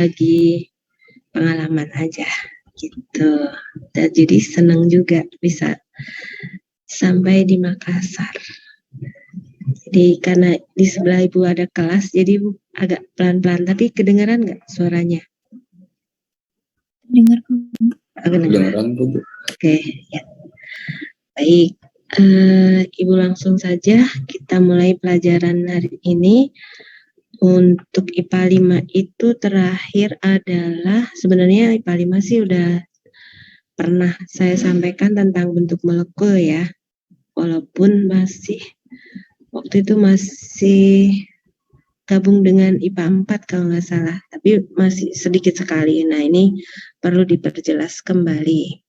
bagi pengalaman aja gitu. Dan jadi senang juga bisa sampai di Makassar. Jadi karena di sebelah ibu ada kelas, jadi agak pelan-pelan. Tapi kedengaran nggak suaranya? Dengar. Kedengaran Bu. Oke, ya. Baik, Ibu langsung saja kita mulai pelajaran hari ini. Untuk IPA 5 itu terakhir adalah, sebenarnya IPA 5 sih udah pernah saya sampaikan tentang bentuk molekul ya. Walaupun waktu itu masih gabung dengan IPA 4 kalau nggak salah, tapi masih sedikit sekali. Nah, ini perlu diperjelas kembali.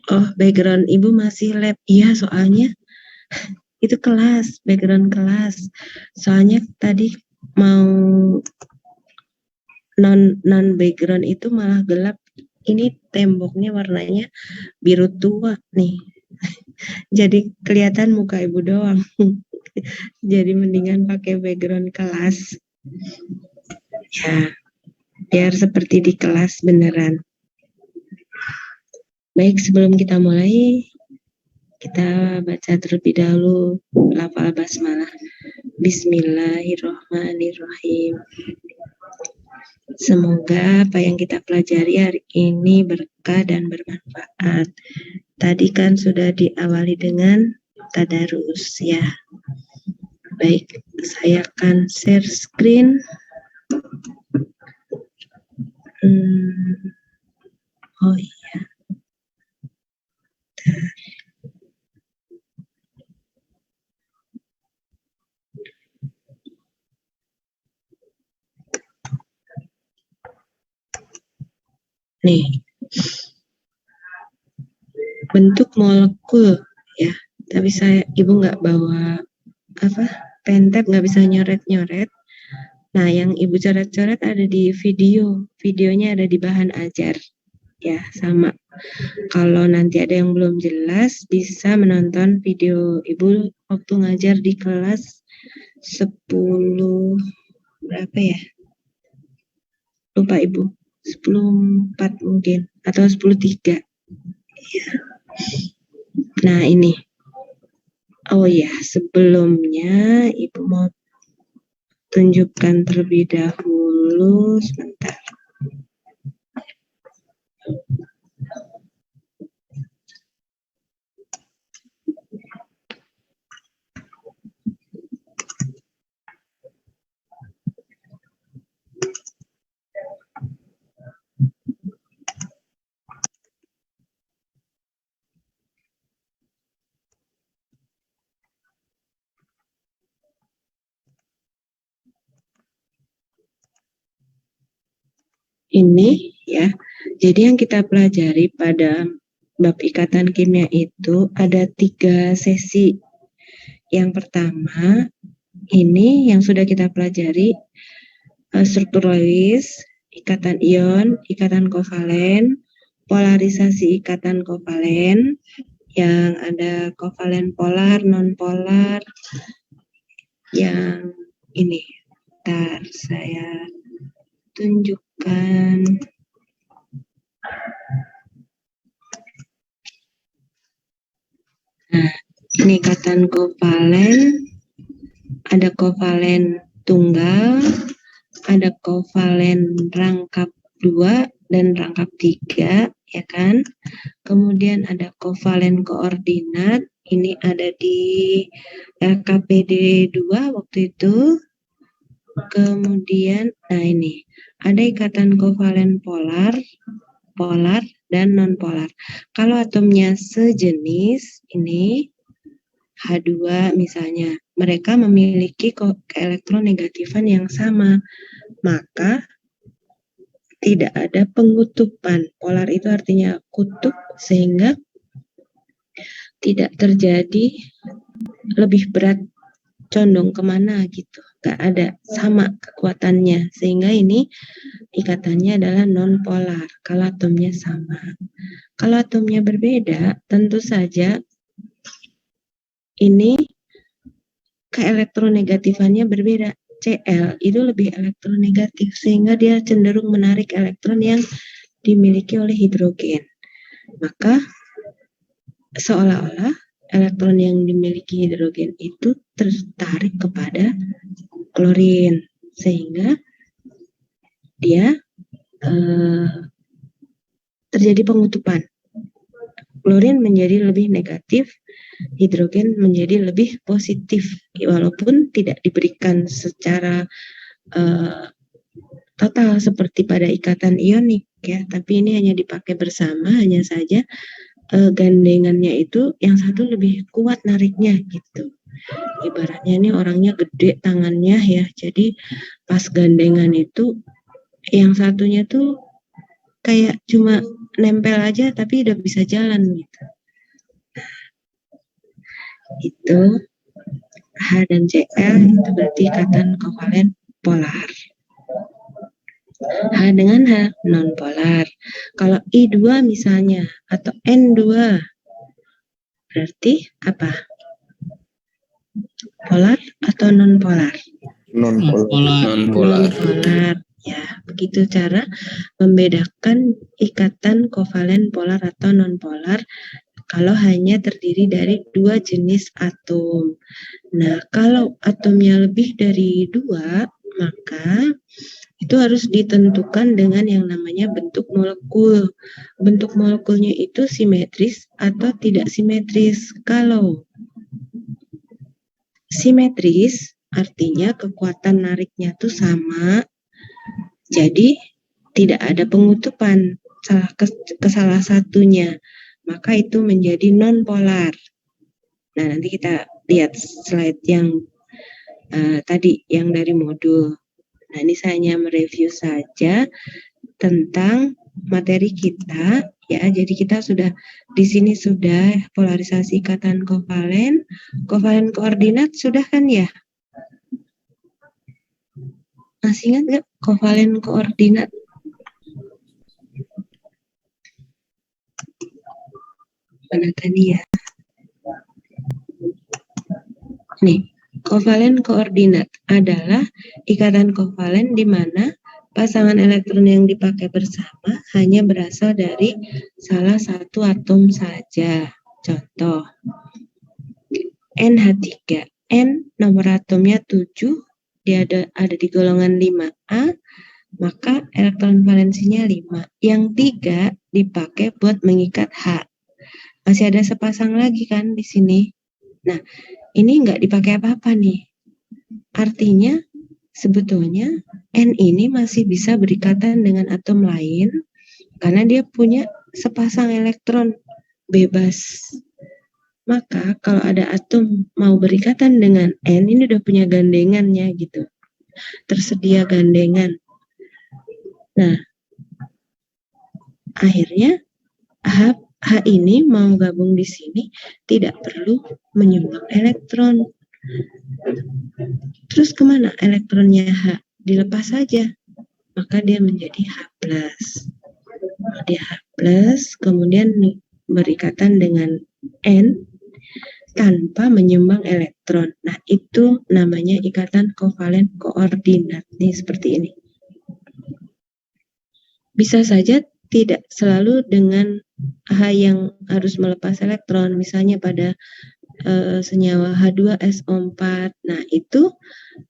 Oh, background Ibu masih lab. Iya, soalnya itu kelas, background kelas. Soalnya tadi mau non background itu malah gelap. Ini temboknya warnanya biru tua nih. Jadi kelihatan muka Ibu doang. Jadi mendingan pakai background kelas. Ya, biar seperti di kelas beneran. Baik, sebelum kita mulai, kita baca terlebih dahulu lafal basmalah. Bismillahirrahmanirrahim. Semoga apa yang kita pelajari hari ini berkah dan bermanfaat. Tadi kan sudah diawali dengan tadarus ya. Baik, saya akan share screen. Oh iya. Nih, bentuk molekul ya. Tapi Ibu nggak bawa pen tab, nggak bisa nyoret-nyoret. Nah, yang Ibu coret-coret ada di video. Videonya ada di bahan ajar. Ya, sama. Kalau nanti ada yang belum jelas, bisa menonton video Ibu waktu ngajar di kelas 10 berapa ya? Lupa Ibu. 10.4 mungkin atau 10.3. Ya. Nah, ini. Oh ya, sebelumnya Ibu mau tunjukkan terlebih dahulu sebentar. Ini ya. Jadi yang kita pelajari pada bab ikatan kimia itu ada 3 sesi. Yang pertama, ini yang sudah kita pelajari, struktur Lewis, ikatan ion, ikatan kovalen, polarisasi ikatan kovalen, yang ada kovalen polar, non polar, yang ini. Bentar, saya tunjukkan. Nah, ini ikatan kovalen, ada kovalen tunggal, ada kovalen rangkap 2 dan rangkap 3, ya kan? Kemudian ada kovalen koordinat, ini ada di RKPD 2 waktu itu. Kemudian, nah ini, ada ikatan kovalen polar, dan non-polar. Kalau atomnya sejenis, ini H2 misalnya, mereka memiliki keelektronegatifan yang sama, maka tidak ada pengutupan. Polar itu artinya kutub, sehingga tidak terjadi lebih berat condong kemana gitu, gak ada, sama kekuatannya, sehingga ini ikatannya adalah non polar kalau atomnya sama. Kalau atomnya berbeda, tentu saja ini keelektronegatifannya berbeda. Cl itu lebih elektronegatif, sehingga dia cenderung menarik elektron yang dimiliki oleh hidrogen. Maka seolah-olah elektron yang dimiliki hidrogen itu tertarik kepada klorin, sehingga dia terjadi pengutupan. Klorin menjadi lebih negatif, hidrogen menjadi lebih positif, walaupun tidak diberikan secara total seperti pada ikatan ionik ya, tapi ini hanya dipakai bersama, hanya saja gandengannya itu yang satu lebih kuat nariknya gitu. Ibaratnya ini orangnya gede tangannya ya, jadi pas gandengan itu yang satunya tuh kayak cuma nempel aja tapi udah bisa jalan gitu. Itu H dan Cl itu berarti ikatan kovalen polar. H dengan H non polar. Kalau I2 misalnya atau N2 berarti apa? Polar atau non polar? Non polar. Ya, begitu cara membedakan ikatan kovalen polar atau non polar kalau hanya terdiri dari dua jenis atom. Nah, kalau atomnya lebih dari dua, maka itu harus ditentukan dengan yang namanya bentuk molekul. Bentuk molekulnya itu simetris atau tidak simetris. Kalau simetris, artinya kekuatan nariknya itu sama, jadi tidak ada pengutupan ke salah satunya, maka itu menjadi non-polar. Nah, nanti kita lihat slide yang tadi, yang dari modul. Nah, ini saya hanya mereview saja tentang materi kita, ya. Jadi kita sudah di sini sudah polarisasi ikatan kovalen, kovalen koordinat sudah kan ya? Masih ingat nggak kovalen koordinat? Mana tadi ya? Nih, kovalen koordinat adalah ikatan kovalen di mana pasangan elektron yang dipakai bersama hanya berasal dari salah satu atom saja. Contoh, NH3, N nomor atomnya 7, dia ada di golongan 5A, maka elektron valensinya 5. Yang 3 dipakai buat mengikat H. Masih ada sepasang lagi kan di sini. Nah, ini nggak dipakai apa-apa nih. Artinya sebetulnya N ini masih bisa berikatan dengan atom lain karena dia punya sepasang elektron bebas. Maka kalau ada atom mau berikatan dengan N, ini udah punya gandengannya gitu. Tersedia gandengan. Nah, akhirnya H ini mau gabung di sini tidak perlu menyumbang elektron. Terus kemana elektronnya H? Dilepas saja, maka dia menjadi H+. Dia H+, kemudian berikatan dengan N tanpa menyumbang elektron. Nah, itu namanya ikatan kovalen koordinat. Nih, seperti ini. Bisa saja tidak selalu dengan H yang harus melepas elektron. Misalnya pada senyawa H2SO4. Nah, itu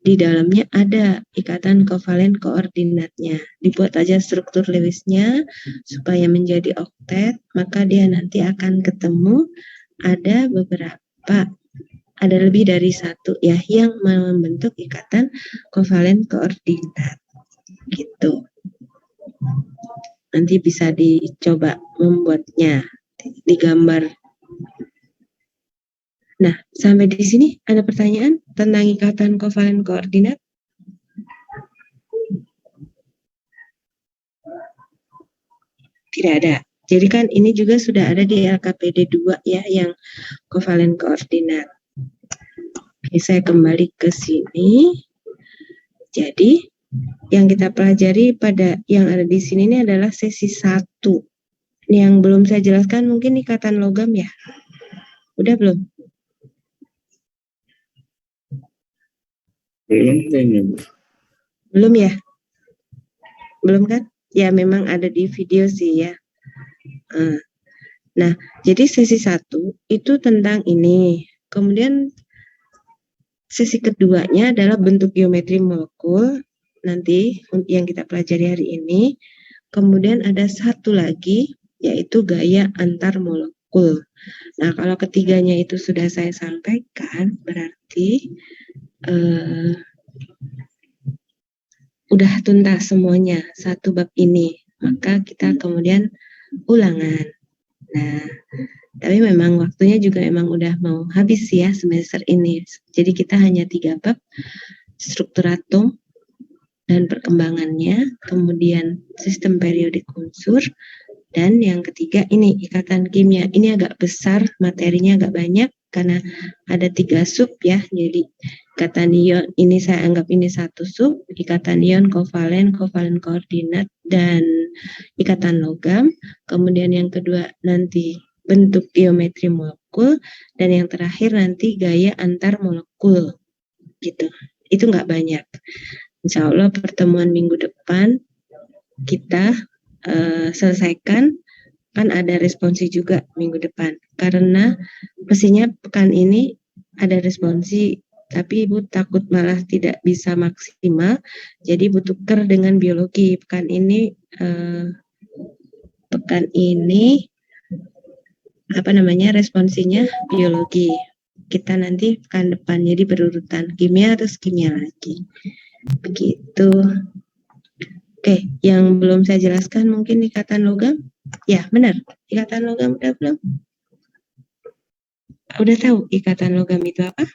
di dalamnya ada ikatan kovalen koordinatnya. Dibuat aja struktur Lewisnya supaya menjadi oktet, maka dia nanti akan ketemu ada ada lebih dari satu ya yang membentuk ikatan kovalen koordinat. Gitu. Nanti bisa dicoba membuatnya, digambar. Nah, sampai di sini ada pertanyaan tentang ikatan kovalen koordinat? Tidak ada. Jadi kan ini juga sudah ada di LKPD 2 ya, yang kovalen koordinat. Oke, saya kembali ke sini. Jadi, yang kita pelajari pada yang ada di sini ini adalah sesi 1. Yang belum saya jelaskan mungkin ikatan logam ya. Udah belum? Belum kayaknya. Belum ya? Belum kan? Ya memang ada di video sih ya. Nah, jadi sesi 1 itu tentang ini. Kemudian sesi keduanya adalah bentuk geometri molekul nanti yang kita pelajari hari ini. Kemudian ada satu lagi yaitu gaya antar molekul. Nah, kalau ketiganya itu sudah saya sampaikan, berarti udah tuntas semuanya satu bab ini. Maka kita kemudian ulangan. Nah, tapi memang waktunya juga emang udah mau habis ya semester ini. Jadi kita hanya 3 bab, struktur atom dan perkembangannya, kemudian sistem periodik unsur, dan yang ketiga ini ikatan kimia. Ini agak besar, materinya agak banyak karena ada 3 sub ya. Jadi ikatan ion ini saya anggap ini satu sub, ikatan ion kovalen, kovalen koordinat, dan ikatan logam. Kemudian yang kedua nanti bentuk geometri molekul, dan yang terakhir nanti gaya antar molekul gitu. Itu nggak banyak. Insya Allah pertemuan minggu depan kita selesaikan, kan ada responsi juga minggu depan. Karena mestinya pekan ini ada responsi, tapi Ibu takut malah tidak bisa maksimal, jadi Ibu tuker dengan biologi. Pekan ini responsinya biologi. Kita nanti pekan depan, jadi berurutan kimia terus kimia lagi. Begitu. Oke, yang belum saya jelaskan mungkin ikatan logam. Ya, benar. Ikatan logam udah belum? Udah tahu ikatan logam itu apa?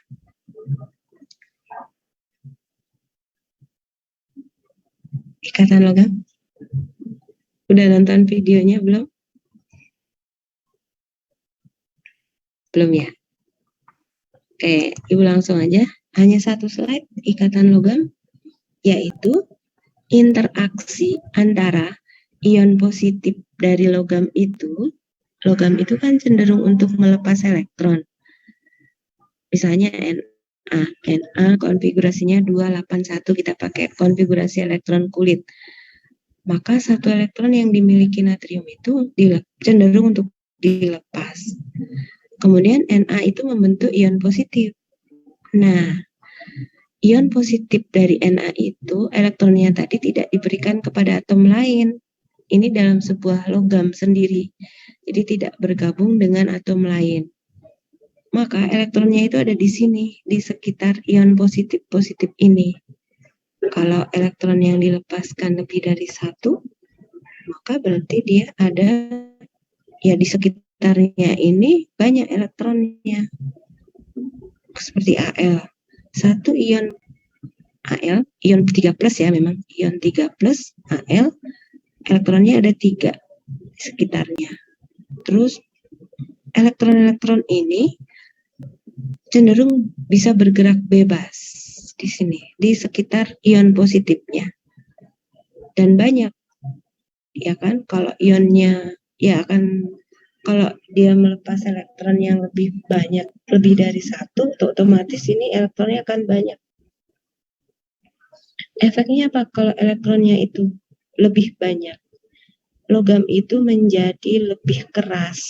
Ikatan logam? Udah nonton videonya belum? Belum ya? Oke, Ibu langsung aja. Hanya satu slide ikatan logam, yaitu interaksi antara ion positif dari logam itu kan cenderung untuk melepas elektron. Misalnya Na konfigurasinya 281, kita pakai konfigurasi elektron kulit. Maka satu elektron yang dimiliki natrium itu cenderung untuk dilepas. Kemudian Na itu membentuk ion positif. Nah, ion positif dari Na itu elektronnya tadi tidak diberikan kepada atom lain. Ini dalam sebuah logam sendiri. Jadi tidak bergabung dengan atom lain. Maka elektronnya itu ada di sini, di sekitar ion positif-positif ini. Kalau elektron yang dilepaskan lebih dari 1, maka berarti dia ada ya di sekitarnya ini banyak elektronnya. Seperti Al. Satu ion Al, ion 3+ ya memang, ion 3+ Al, elektronnya ada 3 di sekitarnya. Terus elektron-elektron ini cenderung bisa bergerak bebas di sini, di sekitar ion positifnya. Dan banyak, ya kan, kalau ionnya, ya akan, kalau dia melepas elektron yang lebih banyak, lebih dari 1, otomatis ini elektronnya akan banyak. Efeknya apa kalau elektronnya itu lebih banyak? Logam itu menjadi lebih keras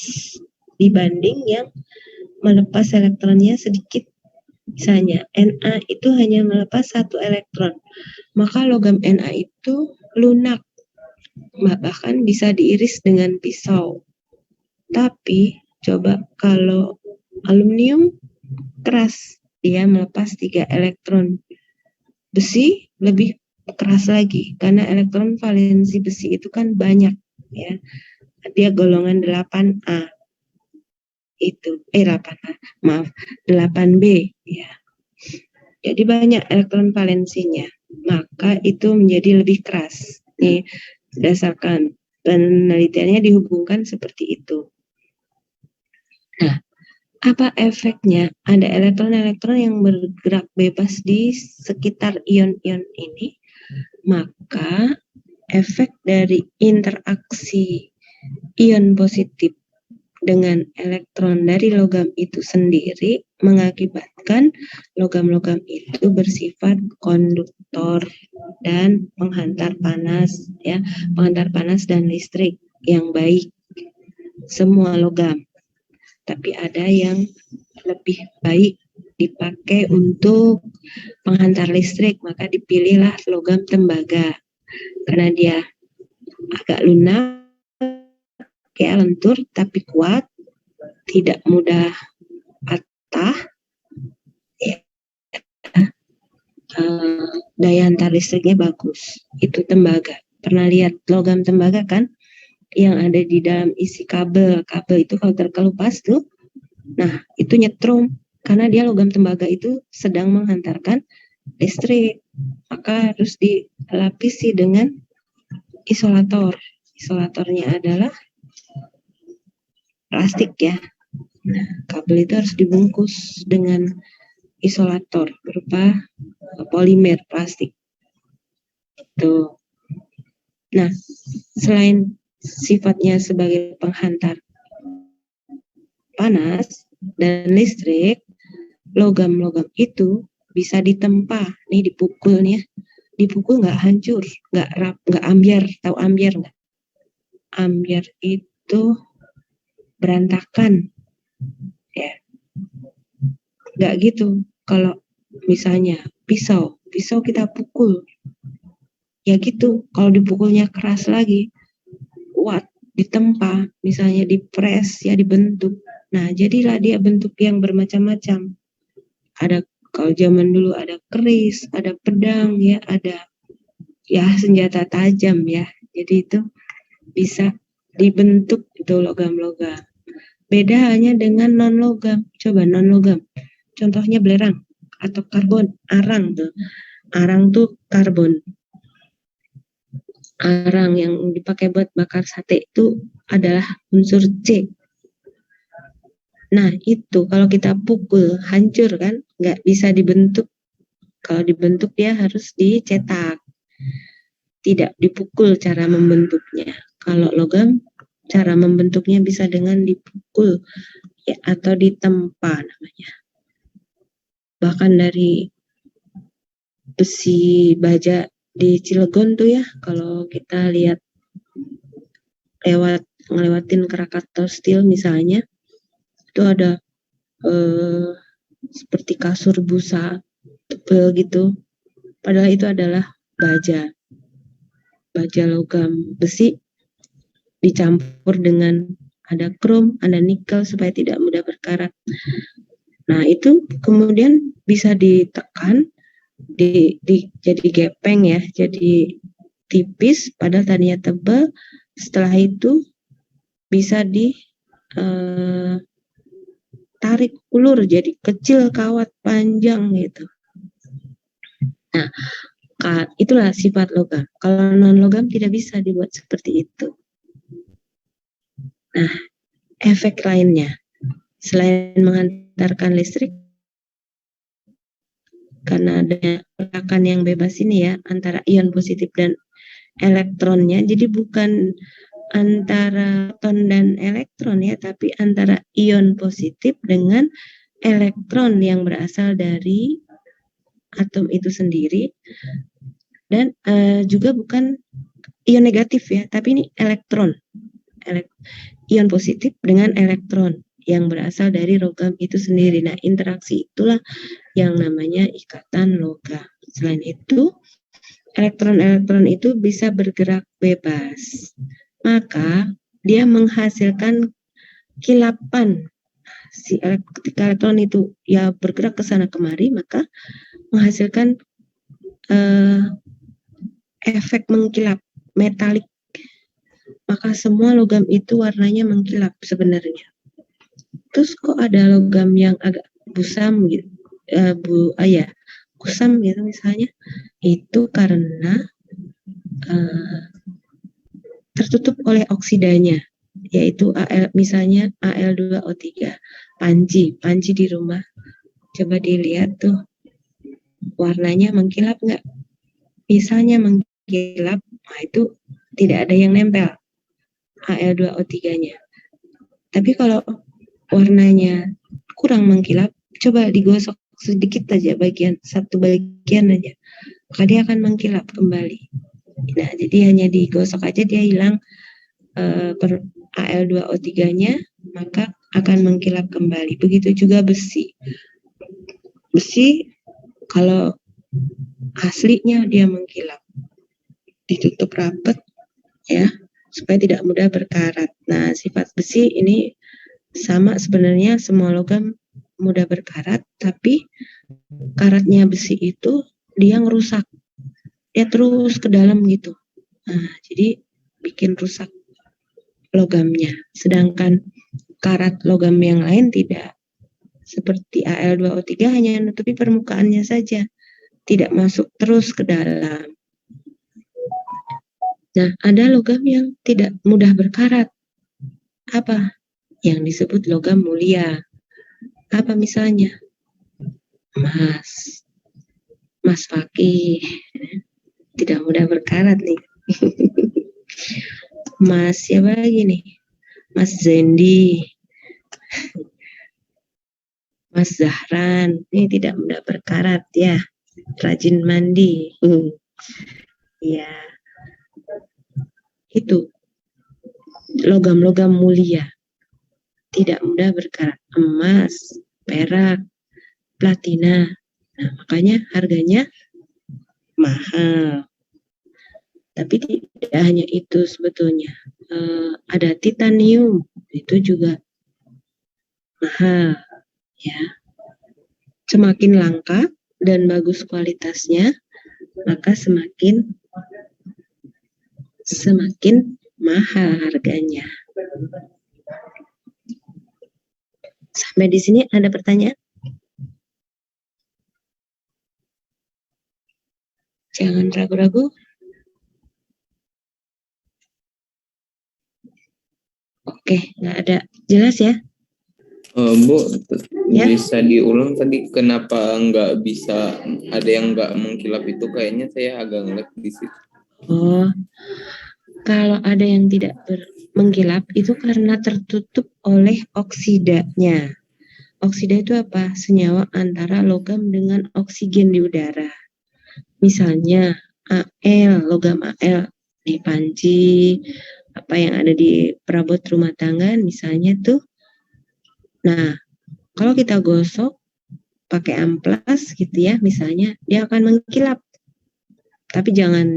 dibanding yang melepas elektronnya sedikit. Misalnya Na itu hanya melepas 1 elektron, maka logam Na itu lunak, bahkan bisa diiris dengan pisau. Tapi coba kalau aluminium keras, dia melepas 3 elektron. Besi lebih keras lagi karena elektron valensi besi itu kan banyak ya. Dia golongan 8A. Itu 8B ya. Jadi banyak elektron valensinya, maka itu menjadi lebih keras. Nih, berdasarkan penelitiannya dihubungkan seperti itu. Nah, apa efeknya? Ada elektron-elektron yang bergerak bebas di sekitar ion-ion ini, maka efek dari interaksi ion positif dengan elektron dari logam itu sendiri mengakibatkan logam-logam itu bersifat konduktor dan penghantar panas, ya, penghantar panas dan listrik yang baik. Semua logam, tapi ada yang lebih baik dipakai untuk penghantar listrik, maka dipilihlah logam tembaga karena dia agak lunak, kayak lentur tapi kuat, tidak mudah patah, ya. Daya hantar listriknya bagus. Itu tembaga. Pernah lihat logam tembaga kan? Yang ada di dalam isi kabel. Kabel itu kalau terkelupas tuh, nah itu nyetrum. Karena dia logam tembaga itu sedang menghantarkan listrik. Maka harus dilapisi dengan isolator. Isolatornya adalah plastik, ya. Nah, kabel itu harus dibungkus dengan isolator berupa polimer plastik. Itu. Nah, selain sifatnya sebagai penghantar panas dan listrik, logam-logam itu bisa ditempa, nih dipukul nih, dipukul nggak hancur, nggak ambiar. Tahu ambiar nggak? Ambiar itu berantakan, ya. Nggak gitu. Kalau misalnya pisau kita pukul, ya gitu. Kalau dipukulnya keras lagi, kuat, ditempa, misalnya dipres, ya dibentuk. Nah, jadilah dia bentuk yang bermacam-macam. Ada, kalau zaman dulu ada keris, ada pedang, ya, ada ya senjata tajam, ya. Jadi itu bisa dibentuk itu logam-logam. Beda hanya dengan non-logam. Coba non-logam. Contohnya belerang atau karbon, arang tuh. Arang tuh karbon. Arang yang dipakai buat bakar sate itu adalah unsur C. Nah, itu kalau kita pukul hancur kan, nggak bisa dibentuk. Kalau dibentuk dia harus dicetak. Tidak dipukul cara membentuknya. Kalau logam, cara membentuknya bisa dengan dipukul, ya, atau ditempa namanya. Bahkan dari besi baja di Cilegon tuh, ya, kalau kita lihat ngelewatin Krakatau Steel misalnya, itu ada seperti kasur busa tebal gitu, padahal itu adalah baja logam besi dicampur dengan ada krom, ada nikel supaya tidak mudah berkarat. Nah, itu kemudian bisa ditekan, jadi gepeng, ya, jadi tipis padahal tadinya tebal. Setelah itu bisa tarik ulur jadi kecil, kawat panjang gitu. Nah, itulah sifat logam. Kalau non logam tidak bisa dibuat seperti itu. Nah, efek lainnya selain menghantarkan listrik, karena ada gerakan yang bebas ini, ya, antara ion positif dan elektronnya, jadi bukan antara proton dan elektron, ya, tapi antara ion positif dengan elektron yang berasal dari atom itu sendiri, dan juga bukan ion negatif, ya, tapi ini elektron, ion positif dengan elektron yang berasal dari logam itu sendiri. Nah, interaksi itulah yang namanya ikatan logam. Selain itu, elektron-elektron itu bisa bergerak bebas. Maka dia menghasilkan kilapan. Ketika elektron itu, ya, bergerak ke sana kemari, maka menghasilkan efek mengkilap metalik. Maka semua logam itu warnanya mengkilap sebenarnya. Terus kok ada logam yang agak busam gitu, kusam gitu misalnya, itu karena tertutup oleh oksidanya, yaitu misalnya Al2O3. Panci di rumah, coba dilihat tuh warnanya mengkilap nggak? Misalnya mengkilap, nah itu tidak ada yang nempel Al2O3-nya. Tapi kalau warnanya kurang mengkilap, coba digosok sedikit aja satu bagian aja, maka dia akan mengkilap kembali. Nah, jadi hanya digosok aja dia hilang per Al2O3-nya, maka akan mengkilap kembali. Begitu juga besi. Besi kalau aslinya dia mengkilap, ditutup rapat ya, supaya tidak mudah berkarat. Nah, sifat besi ini sama sebenarnya, semua logam mudah berkarat, tapi karatnya besi itu dia ngerusak, dia terus ke dalam gitu. Nah, jadi bikin rusak logamnya. Sedangkan karat logam yang lain tidak. Seperti Al2O3 hanya menutupi permukaannya saja, tidak masuk terus ke dalam. Nah, ada logam yang tidak mudah berkarat. Apa? Yang disebut logam mulia. Apa misalnya? Emas. Mas Fakih. Tidak mudah berkarat nih. Mas siapa lagi nih? Mas Zendi. Mas Zahran. Ini tidak mudah berkarat ya. Rajin mandi. Ya. Itu. Logam-logam mulia. Tidak mudah berkarat. Emas, perak, platina. Nah, makanya harganya mahal. Tapi tidak hanya itu sebetulnya. Ada titanium, itu juga mahal. Ya. Semakin langka dan bagus kualitasnya, maka semakin mahal harganya. Sampai di sini ada pertanyaan? Jangan ragu-ragu. Oke, nggak ada. Jelas ya? Bu, ya? Bisa diulang tadi kenapa nggak bisa, ada yang nggak mengkilap itu, kayaknya saya agak ngelag di situ. Oh, kalau ada yang tidak mengkilap itu karena tertutup oleh oksidanya. Oksida itu apa? Senyawa antara logam dengan oksigen di udara. Misalnya Al, logam Al, di panci, apa yang ada di perabot rumah tangga, misalnya tuh. Nah, kalau kita gosok pakai amplas gitu ya, misalnya, dia akan mengkilap. Tapi jangan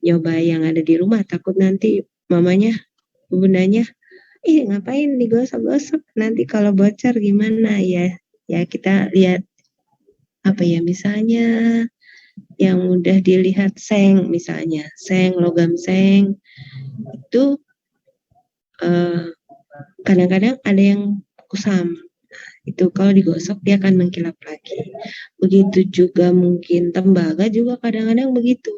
nyoba yang ada di rumah, takut nanti mamanya, bundanya, ngapain digosok-gosok, nanti kalau bocor gimana ya. Ya kita lihat apa ya, misalnya yang mudah dilihat seng, misalnya seng, logam seng itu kadang-kadang ada yang kusam. Itu kalau digosok dia akan mengkilap lagi. Begitu juga mungkin tembaga juga kadang-kadang begitu.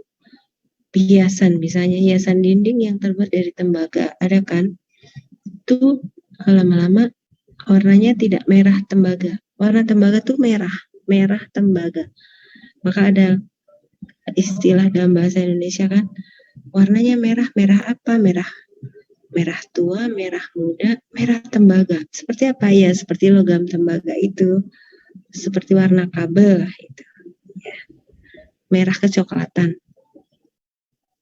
Hiasan, misalnya hiasan dinding yang terbuat dari tembaga, ada kan? Itu lama-lama warnanya tidak merah tembaga. Warna tembaga tuh merah tembaga. Maka ada istilah dalam bahasa Indonesia kan, warnanya merah apa? Merah tua, merah muda, merah tembaga. Seperti apa ya? Seperti logam tembaga itu, seperti warna kabel lah itu. Ya. Merah kecoklatan.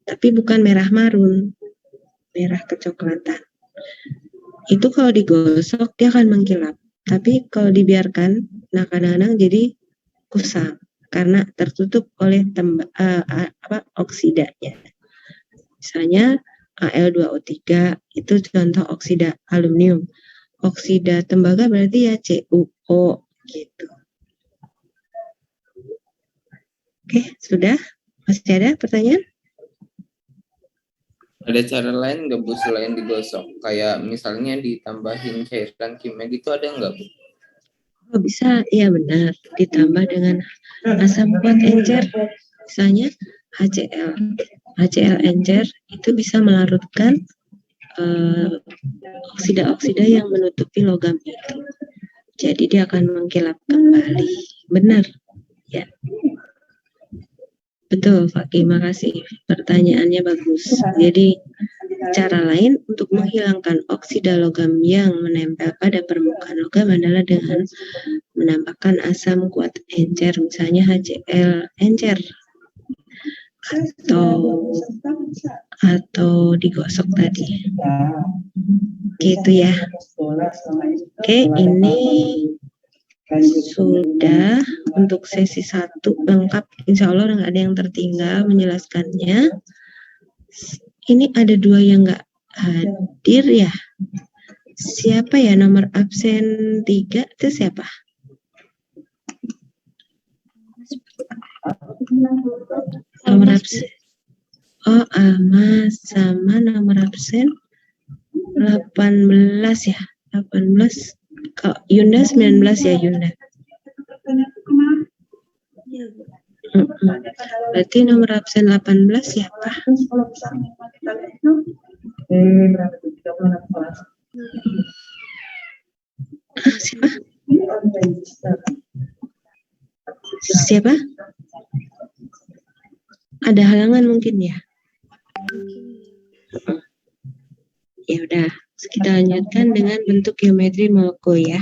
Tapi bukan merah marun, merah kecoklatan. Itu kalau digosok dia akan mengkilap. Tapi kalau dibiarkan, nah kadang-kadang jadi kusam karena tertutup oleh oksidanya. Misalnya Al2O3 itu contoh oksida aluminium. Oksida tembaga berarti ya CuO gitu. Oke, sudah? Masih ada pertanyaan? Ada cara lain nggak Bu selain digosok? Kayak misalnya ditambahin cairan kimia gitu, ada nggak Bu? Oh, bisa, iya benar. Ditambah dengan asam kuat encer, misalnya HCl. HCl encer itu bisa melarutkan oksida-oksida yang menutupi logam itu. Jadi dia akan mengkilap kembali. Benar, ya. Betul, Fakih, makasih. Pertanyaannya bagus. Jadi Cara lain untuk menghilangkan oksida logam yang menempel pada permukaan logam adalah dengan menambahkan asam kuat encer, misalnya HCl encer, atau digosok tadi. Gitu ya. Oke, ini sudah untuk sesi 1 lengkap. Insya Allah nggak ada yang tertinggal menjelaskannya. Ini ada 2 yang nggak hadir ya. Siapa ya nomor absen 3 itu siapa? Nomor absen. Oh, Almas sama nomor absen 18 ya. 18. Kalau Yunda 19 ya Yunda. Berarti nomor absen 18 siapa? Siapa? Siapa? Ada halangan mungkin ya? Ya udah, kita lanjutkan dengan bentuk geometri molekul ya.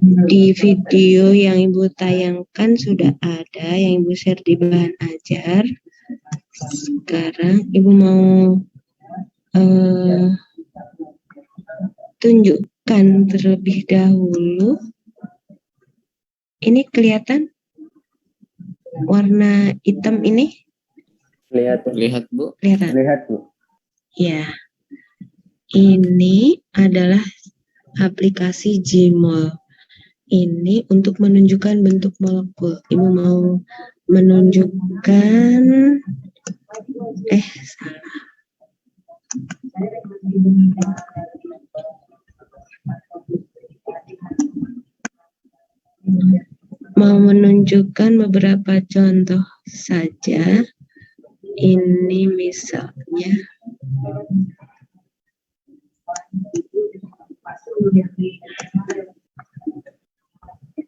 Di video yang Ibu tayangkan sudah ada, yang Ibu share di bahan ajar. Sekarang Ibu mau tunjukkan terlebih dahulu. Ini kelihatan warna hitam ini? Lihat Bu. Lihat Bu. Ya, ini adalah aplikasi Gmol. Ini untuk menunjukkan bentuk molekul. Ibu mau menunjukkan, salah. Mau menunjukkan beberapa contoh saja. Ini misalnya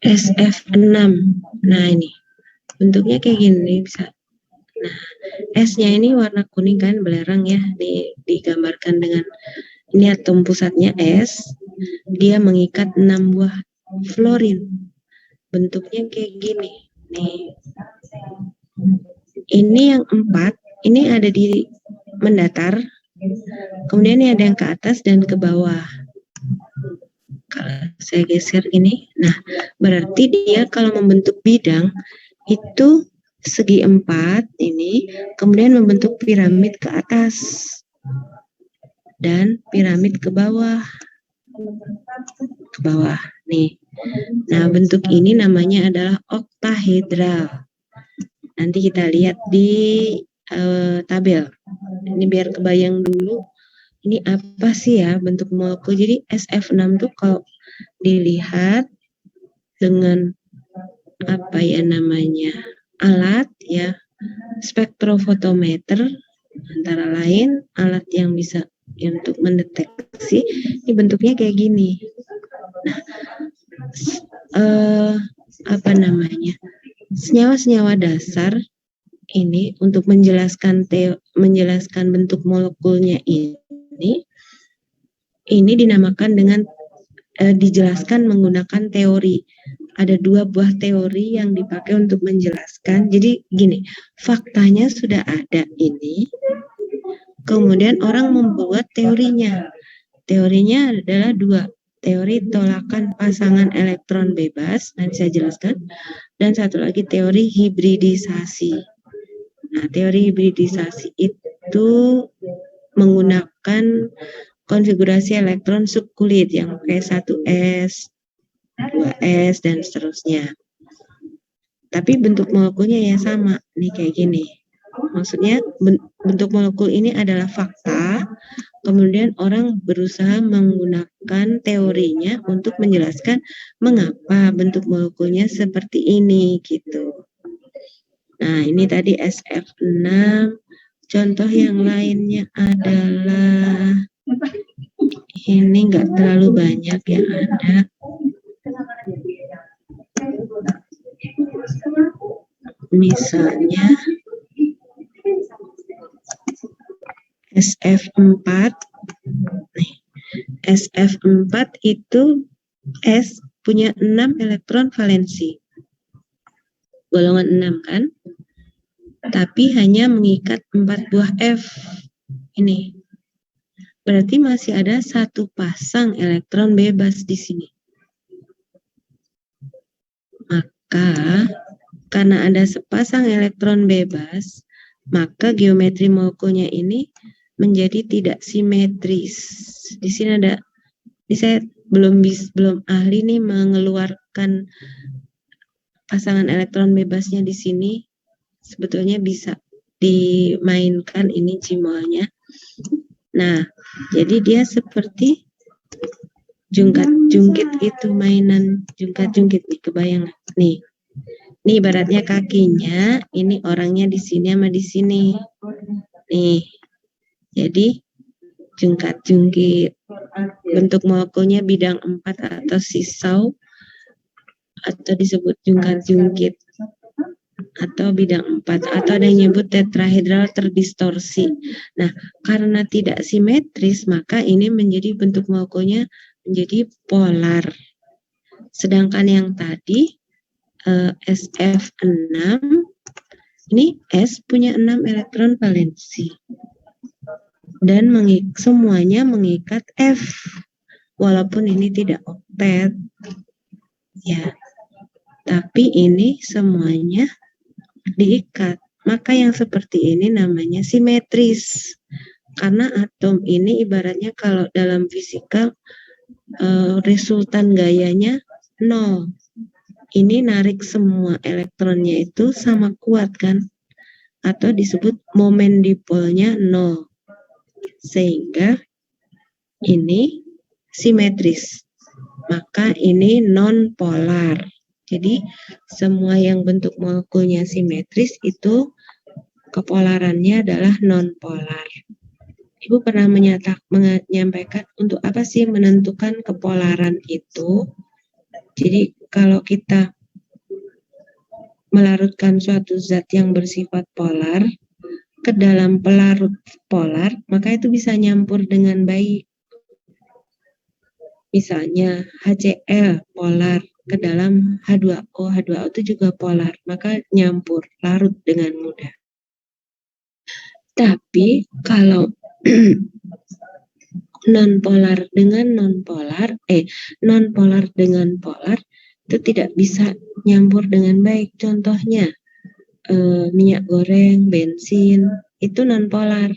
SF6. Nah, ini bentuknya kayak gini bisa. Nah, S-nya ini warna kuning kan, belerang ya. Digambarkan dengan ini atom pusatnya S. Dia mengikat 6 buah fluorin. Bentuknya kayak gini. Nih. Ini yang 4, ini ada di mendatar. Kemudian ini ada yang ke atas dan ke bawah. Kalau saya geser ini, nah berarti dia kalau membentuk bidang itu segi 4 ini, kemudian membentuk piramid ke atas dan piramid ke bawah. Ke bawah nih. Nah, bentuk ini namanya adalah oktahedral. Nanti kita lihat di tabel. Ini biar kebayang dulu. Ini apa sih ya bentuk molekul? Jadi SF6 tuh kalau dilihat dengan apa ya namanya alat ya, spektrofotometer antara lain alat yang bisa untuk mendeteksi. Ini bentuknya kayak gini. Nah, apa namanya? Senyawa-senyawa dasar ini untuk menjelaskan bentuk molekulnya ini dinamakan dengan dijelaskan menggunakan teori. Ada 2 buah teori yang dipakai untuk menjelaskan. Jadi gini, faktanya sudah ada ini. Kemudian orang membuat teorinya. Teorinya adalah 2. Teori tolakan pasangan elektron bebas, nanti saya jelaskan. Dan satu lagi teori hibridisasi. Nah, teori hibridisasi itu menggunakan konfigurasi elektron subkulit yang pakai 1s, 2s, dan seterusnya. Tapi bentuk molekulnya ya sama, nih kayak gini. Maksudnya bentuk molekul ini adalah fakta, kemudian orang berusaha menggunakan teorinya untuk menjelaskan mengapa bentuk molekulnya seperti ini gitu. Nah, ini tadi SF6. Contoh yang lainnya adalah ini enggak terlalu banyak yang ada. Misalnya SF4. Nih, SF4 itu S punya 6 elektron valensi. Golongan 6 kan? Tapi hanya mengikat 4 buah F. Ini. Berarti masih ada 1 pasang elektron bebas di sini. Maka, karena ada sepasang elektron bebas, maka geometri Molekülnya ini menjadi tidak simetris. Di sini ada, ini saya belum ahli nih mengeluarkan pasangan elektron bebasnya di sini. Sebetulnya bisa dimainkan ini cimolnya. Nah, jadi dia seperti jungkat-jungkit itu, mainan jungkat-jungkit nih, kebayang nih. Nih ibaratnya kakinya, ini orangnya di sini sama di sini. Nih. Jadi jungkat-jungkit. Bentuk molekülnya bidang 4 atau sisau atau disebut jungkat-jungkit atau bidang 4 atau ada yang nyebut tetrahedral terdistorsi. Nah, karena tidak simetris, maka ini menjadi bentuk molekülnya menjadi polar. Sedangkan yang tadi SF6 ini S punya 6 elektron valensi dan semuanya mengikat F walaupun ini tidak oktet ya, tapi ini semuanya diikat. Maka yang seperti ini namanya simetris, karena atom ini ibaratnya kalau dalam fisika resultan gayanya 0. Ini narik semua elektronnya itu sama kuat kan, atau disebut momen dipolnya 0, sehingga ini simetris, maka ini non polar. Jadi semua yang bentuk molekülnya simetris itu kepolarannya adalah non polar. Ibu pernah menyampaikan untuk apa sih menentukan kepolaran itu. Jadi kalau kita melarutkan suatu zat yang bersifat polar ke dalam pelarut polar, maka itu bisa nyampur dengan baik. Misalnya HCl polar ke dalam H2O, H2O itu juga polar, maka nyampur, larut dengan mudah. Tapi kalau non-polar dengan non-polar dengan polar itu tidak bisa nyampur dengan baik. Contohnya minyak goreng, bensin itu non-polar,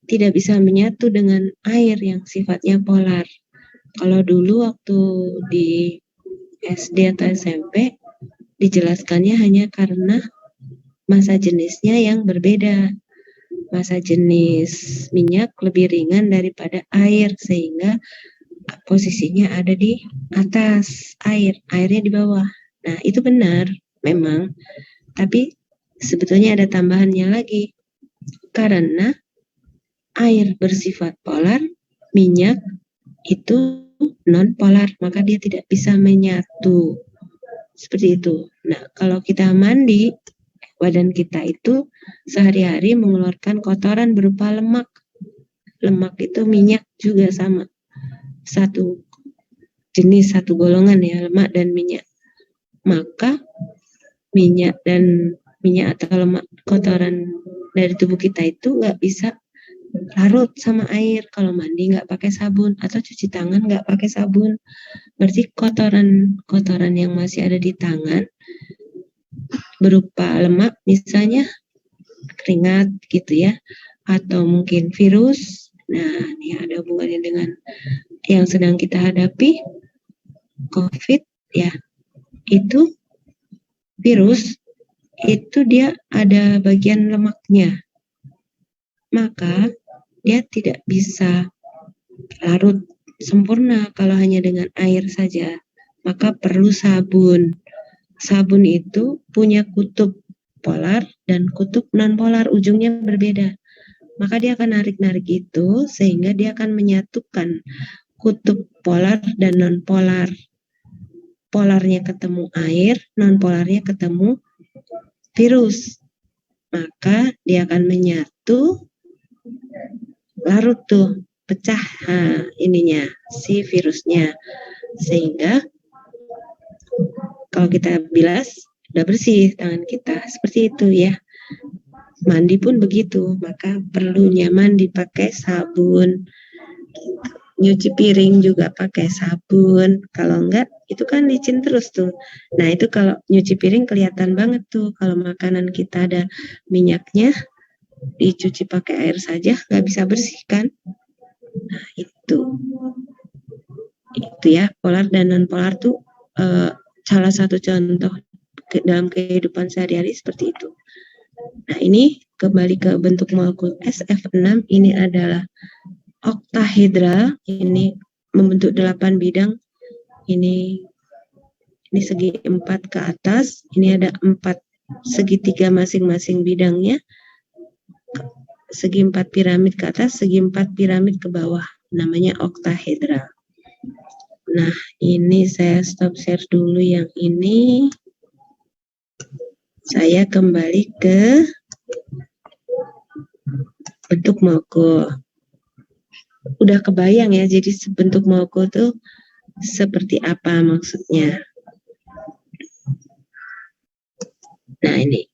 tidak bisa menyatu dengan air yang sifatnya polar. Kalau dulu waktu di SD atau SMP dijelaskannya hanya karena massa jenisnya yang berbeda. Massa jenis minyak lebih ringan daripada air, sehingga posisinya ada di atas air, airnya di bawah. Nah, itu benar memang, tapi sebetulnya ada tambahannya lagi. Karena air bersifat polar, minyak itu non-polar, maka dia tidak bisa menyatu. Seperti itu. Nah, kalau kita mandi, badan kita itu sehari-hari mengeluarkan kotoran berupa lemak. Lemak itu minyak juga sama. Satu jenis, satu golongan ya, lemak dan minyak. Maka minyak atau lemak kotoran dari tubuh kita itu nggak bisa larut sama air kalau mandi nggak pakai sabun atau cuci tangan nggak pakai sabun. Berarti kotoran yang masih ada di tangan berupa lemak, misalnya keringat gitu ya, atau mungkin virus. Nah, ini ada hubungannya dengan yang sedang kita hadapi, COVID ya. Itu virus itu dia ada bagian lemaknya. Maka dia tidak bisa larut sempurna kalau hanya dengan air saja. Maka perlu sabun. Sabun itu punya kutub polar dan kutub non-polar, ujungnya berbeda. Maka dia akan narik-narik itu sehingga dia akan menyatukan kutub polar dan non-polar. Polarnya ketemu air, non-polarnya ketemu virus. Maka dia akan menyatu larut tuh, pecah ininya, si virusnya. Sehingga kalau kita bilas, udah bersih tangan kita. Seperti itu ya. Mandi pun begitu, maka perlu nyaman dipakai sabun. Nyuci piring juga pakai sabun. Kalau enggak, itu kan licin terus tuh. Nah, itu kalau nyuci piring kelihatan banget tuh. Kalau makanan kita ada minyaknya, dicuci pakai air saja, nggak bisa bersih kan? Nah, itu ya, polar dan non polar tuh salah satu contoh dalam kehidupan sehari-hari seperti itu. Nah, ini kembali ke bentuk molekul SF6, ini adalah oktahedral, ini membentuk 8 bidang, ini segi 4 ke atas, ini ada 4 segitiga masing-masing bidangnya, segi 4 piramid ke atas, segi 4 piramid ke bawah, namanya oktahedral. Nah, ini saya stop share dulu yang ini. Saya kembali ke bentuk molekul. Udah kebayang ya, jadi bentuk molekul tuh seperti apa maksudnya. Nah, ini.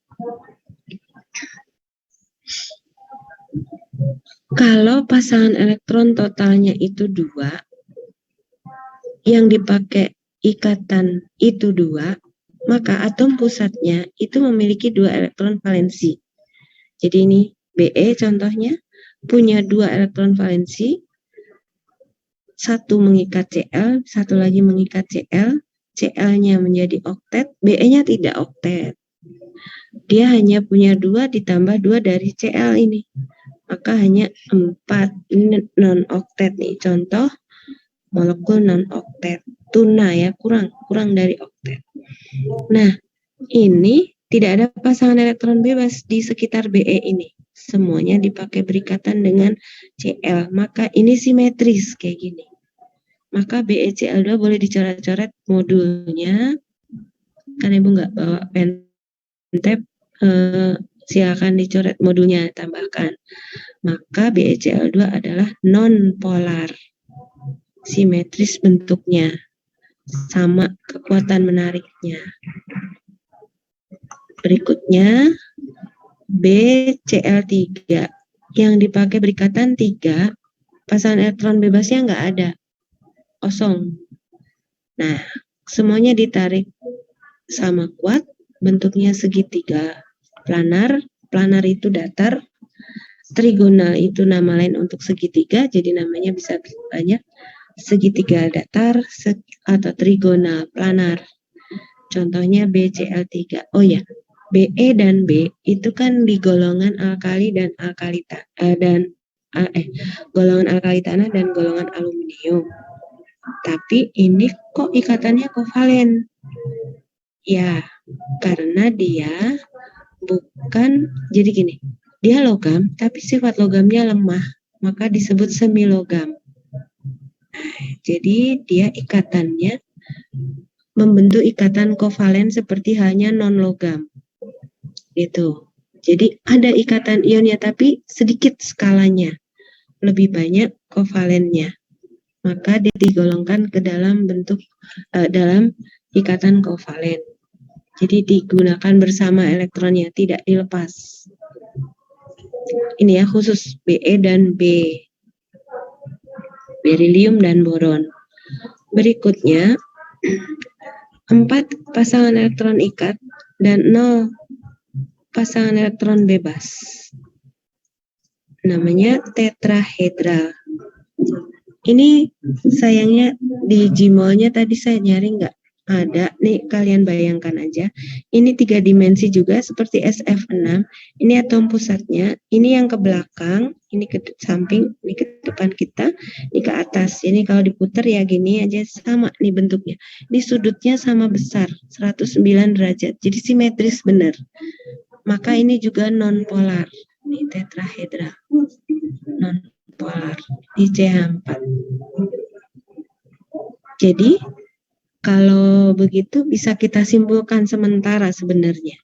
Kalau pasangan elektron totalnya itu 2, yang dipakai ikatan itu 2, maka atom pusatnya itu memiliki 2 elektron valensi. Jadi ini Be contohnya punya 2 elektron valensi, satu mengikat Cl, satu lagi mengikat Cl, Cl-nya menjadi oktet, Be-nya tidak oktet. Dia hanya punya 2 ditambah 2 dari Cl ini. Maka hanya 4, ini non-oktet nih, contoh molekul non-oktet. Tuna ya, kurang dari oktet. Nah, ini tidak ada pasangan elektron bebas di sekitar Be ini. Semuanya dipakai berikatan dengan Cl. Maka ini simetris kayak gini. Maka BeCl2 boleh dicoret-coret modulnya. Karena Ibu nggak bawa pen tab, silakan dicoret modulnya, tambahkan. Maka BeCl2 adalah non-polar. Simetris bentuknya. Sama kekuatan menariknya. Berikutnya BCl3 yang dipakai berikatan 3, pasangan elektron bebasnya nggak ada, kosong. Nah, semuanya ditarik sama kuat, bentuknya segitiga planar. Planar itu datar, trigonal itu nama lain untuk segitiga, jadi namanya bisa banyak, segitiga datar atau trigonal planar. Contohnya BCl3. Oh ya, Be dan B itu kan di golongan alkali dan golongan alkali tanah dan golongan aluminium. Tapi ini kok ikatannya kovalen? Ya, karena dia bukan, jadi gini, dia logam tapi sifat logamnya lemah, maka disebut semi logam. Jadi dia ikatannya membentuk ikatan kovalen seperti halnya non logam. Gitu. Jadi ada ikatan ionnya tapi sedikit skalanya, lebih banyak kovalennya. Maka dia digolongkan ke dalam bentuk dalam ikatan kovalen. Jadi digunakan bersama elektronnya, tidak dilepas. Ini ya khusus Be dan B. Berilium dan boron. Berikutnya 4 pasangan elektron ikat dan 0 pasangan elektron bebas. Namanya tetrahedral. Ini sayangnya di Gmolnya tadi saya nyari nggak ada. Nih kalian bayangkan aja. Ini 3 dimensi juga seperti SF6. Ini atom pusatnya. Ini yang ke belakang. Ini ke samping. Ini ke depan kita. Ini ke atas. Ini kalau diputar ya gini aja sama nih bentuknya. Ini sudutnya sama besar. 109 derajat. Jadi simetris benar. Maka ini juga non-polar. Ini tetrahedral. Non-polar. Di CH4. Jadi, kalau begitu bisa kita simpulkan sementara sebenarnya.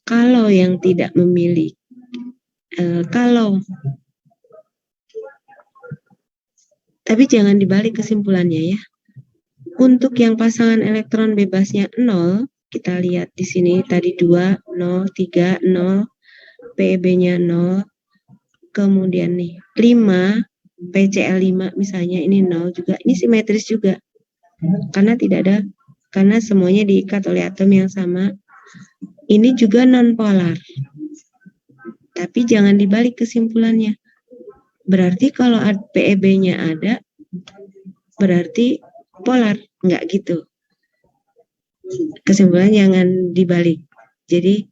Kalau yang tidak memiliki, kalau Tapi jangan dibalik kesimpulannya ya. Untuk yang pasangan elektron bebasnya 0, kita lihat di sini tadi 2, 0, 3, 0, PEB-nya 0, kemudian nih 5, PCl 5 misalnya ini 0 juga, ini simetris juga. Karena semuanya diikat oleh atom yang sama. Ini juga non-polar. Tapi jangan dibalik kesimpulannya. Berarti kalau PEB-nya ada, berarti polar. Enggak gitu. Kesimpulan jangan dibalik. Jadi,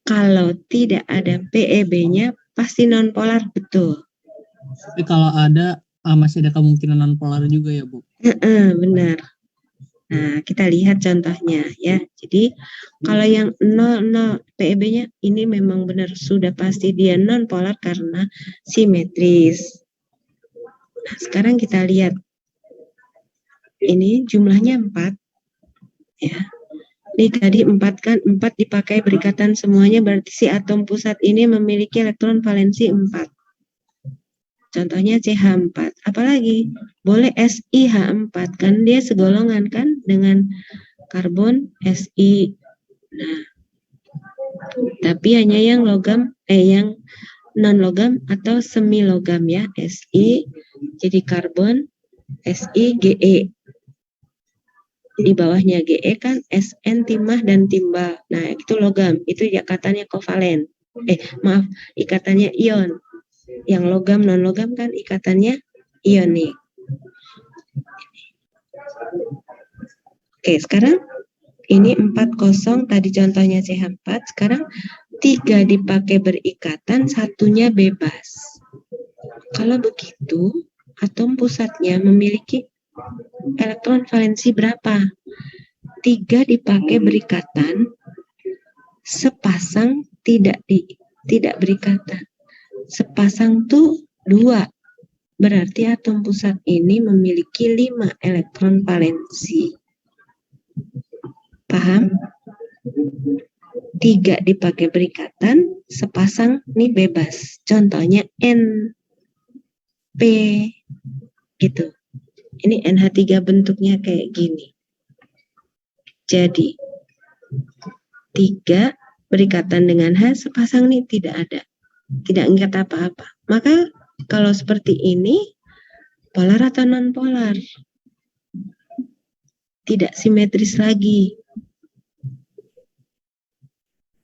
kalau tidak ada PEB-nya, pasti non-polar, betul. Tapi kalau ada, masih ada kemungkinan non-polar juga ya, Bu? Benar. Nah, kita lihat contohnya ya. Jadi, kalau yang 0 PEB-nya ini memang benar sudah pasti dia non-polar karena simetris. Nah, sekarang kita lihat. Ini jumlahnya 4. Ya. Ini tadi 4 kan, 4 dipakai berikatan semuanya, berarti si atom pusat ini memiliki elektron valensi 4. Contohnya CH4. Apalagi boleh SiH4 kan dia segolongan kan dengan karbon Si. Nah, tapi hanya yang logam yang non logam atau semi logam ya. Si jadi karbon Si Ge. Di bawahnya Ge kan Sn timah dan timbal. Nah, itu logam. Itu ikatannya kovalen. Ikatannya ion. Yang logam non logam kan ikatannya ionik. Oke, sekarang ini 40 tadi contohnya CH4, sekarang 3 dipakai berikatan, satunya bebas. Kalau begitu, atom pusatnya memiliki elektron valensi berapa? 3 dipakai berikatan, sepasang tidak berikatan. Sepasang tuh 2. Berarti atom pusat ini memiliki 5 elektron valensi. Paham? 3 dipakai berikatan, sepasang ini bebas. Contohnya NP gitu. Ini NH3 bentuknya kayak gini. Jadi 3 berikatan dengan H, sepasang ini tidak ada. Tidak ingat apa-apa. Maka kalau seperti ini, polar atau non-polar? Tidak simetris lagi.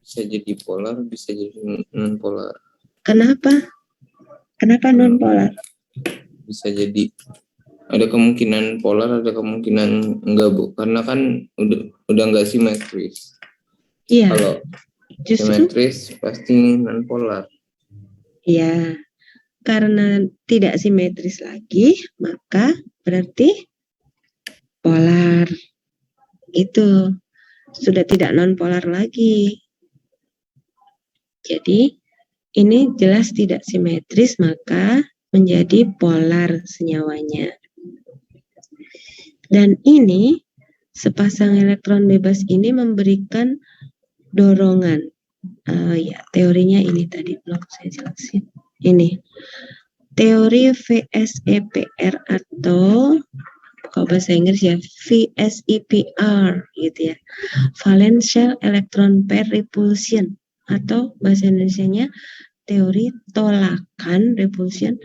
Bisa jadi polar, bisa jadi non-polar. Kenapa? Kenapa non-polar? Bisa jadi ada kemungkinan polar, ada kemungkinan enggak, Bu. Karena kan udah enggak simetris. Iya. Kalau simetris pasti non-polar. Iya. Karena tidak simetris lagi, maka berarti polar. Itu sudah tidak non-polar lagi. Jadi ini jelas tidak simetris, maka menjadi polar senyawanya. Dan ini sepasang elektron bebas ini memberikan dorongan. Ya, teorinya ini tadi belum saya jelasin. Ini teori VSEPR atau kalau bahasa Inggris ya VSEPR gitu ya, Valence Electron Pair Repulsion, atau bahasa Indonesianya teori tolakan repulsion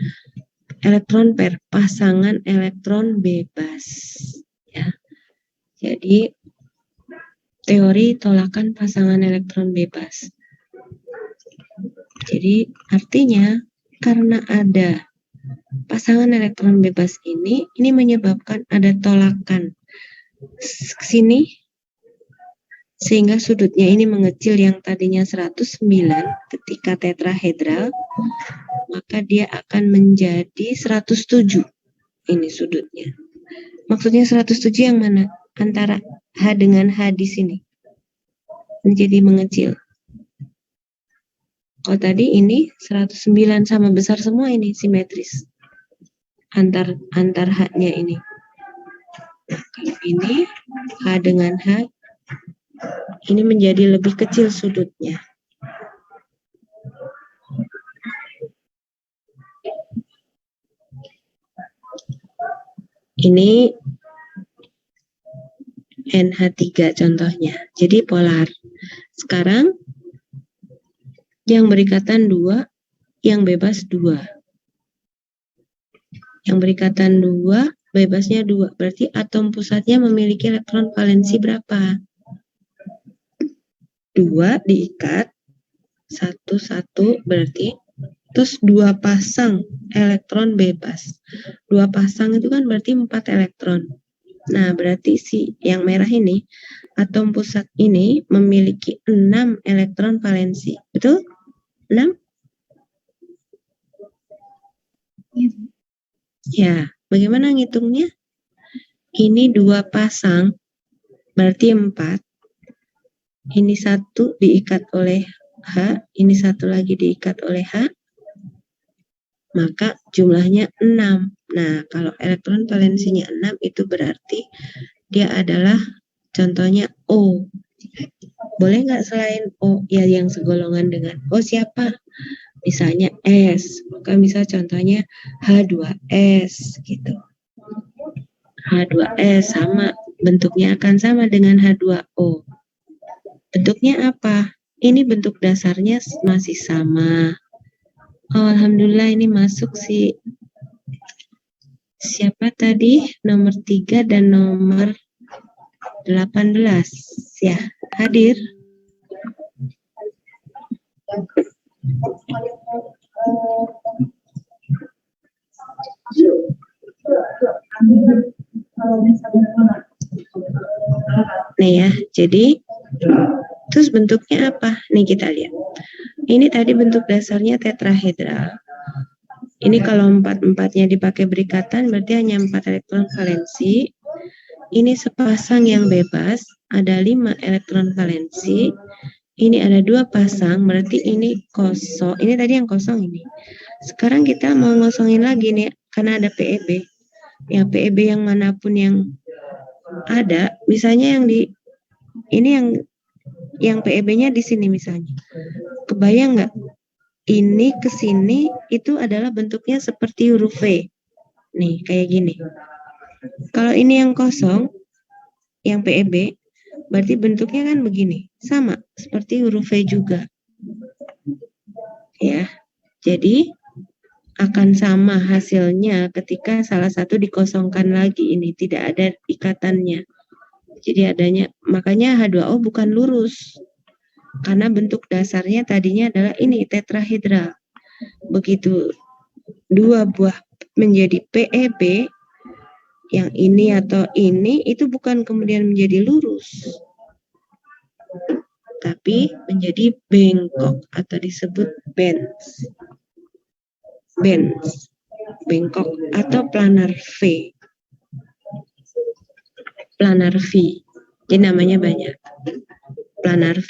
elektron pair, pasangan elektron bebas ya. Jadi teori tolakan pasangan elektron bebas. Jadi artinya karena ada pasangan elektron bebas ini menyebabkan ada tolakan ke sini sehingga sudutnya ini mengecil, yang tadinya 109 ketika tetrahedral maka dia akan menjadi 107 ini sudutnya. Maksudnya 107 yang mana? Antara H dengan H di sini menjadi mengecil. Kalau tadi ini 109 sama besar semua, ini simetris antar H-nya ini. Nah, kalau ini H dengan H ini menjadi lebih kecil sudutnya. Ini NH3 contohnya. Jadi polar. Sekarang yang berikatan 2, yang bebas 2. Yang berikatan 2, bebasnya 2. Berarti atom pusatnya memiliki elektron valensi berapa? 2 diikat, 1 berarti, terus 2 pasang elektron bebas. 2 pasang itu kan berarti 4 elektron. Nah, berarti si yang merah ini, atom pusat ini memiliki 6 elektron valensi. Betul? 6? Ya, bagaimana ngitungnya? Ini 2 pasang, berarti 4. Ini 1 diikat oleh H, ini 1 lagi diikat oleh H, maka jumlahnya 6. Nah, kalau elektron valensinya 6 itu berarti dia adalah contohnya O. Boleh nggak selain O? Ya, yang segolongan dengan O siapa? Misalnya S, maka bisa contohnya H2S gitu. H2S sama, bentuknya akan sama dengan H2O. Bentuknya apa? Ini bentuk dasarnya masih sama. Oh, alhamdulillah ini masuk si siapa tadi? Nomor 3 dan nomor 18 ya, hadir. Nih ya, jadi terus bentuknya apa? Nih kita lihat. Ini tadi bentuk dasarnya tetrahedral. Ini kalau 4-4-nya dipakai berikatan berarti hanya 4 elektron valensi. Ini sepasang yang bebas, ada 5 elektron valensi. Ini ada 2 pasang, berarti ini kosong. Ini tadi yang kosong ini. Sekarang kita mau ngosongin lagi nih, karena ada PEB. Ya, PEB yang manapun yang ada, misalnya yang di ini yang PEB-nya di sini misalnya. Kebayang nggak? Ini ke sini itu adalah bentuknya seperti huruf V. Nih, kayak gini. Kalau ini yang kosong, yang PEB, berarti bentuknya kan begini. Sama, seperti huruf V juga. Ya, jadi akan sama hasilnya ketika salah satu dikosongkan lagi. Ini tidak ada ikatannya. Jadi adanya, makanya H2O bukan lurus. Karena bentuk dasarnya tadinya adalah ini, tetrahedral. Begitu 2 buah menjadi PEB, yang ini atau ini, itu bukan kemudian menjadi lurus. Tapi menjadi bengkok atau disebut bends. Bends, bengkok atau planar V. Planar V. Jadi namanya banyak. Planar V,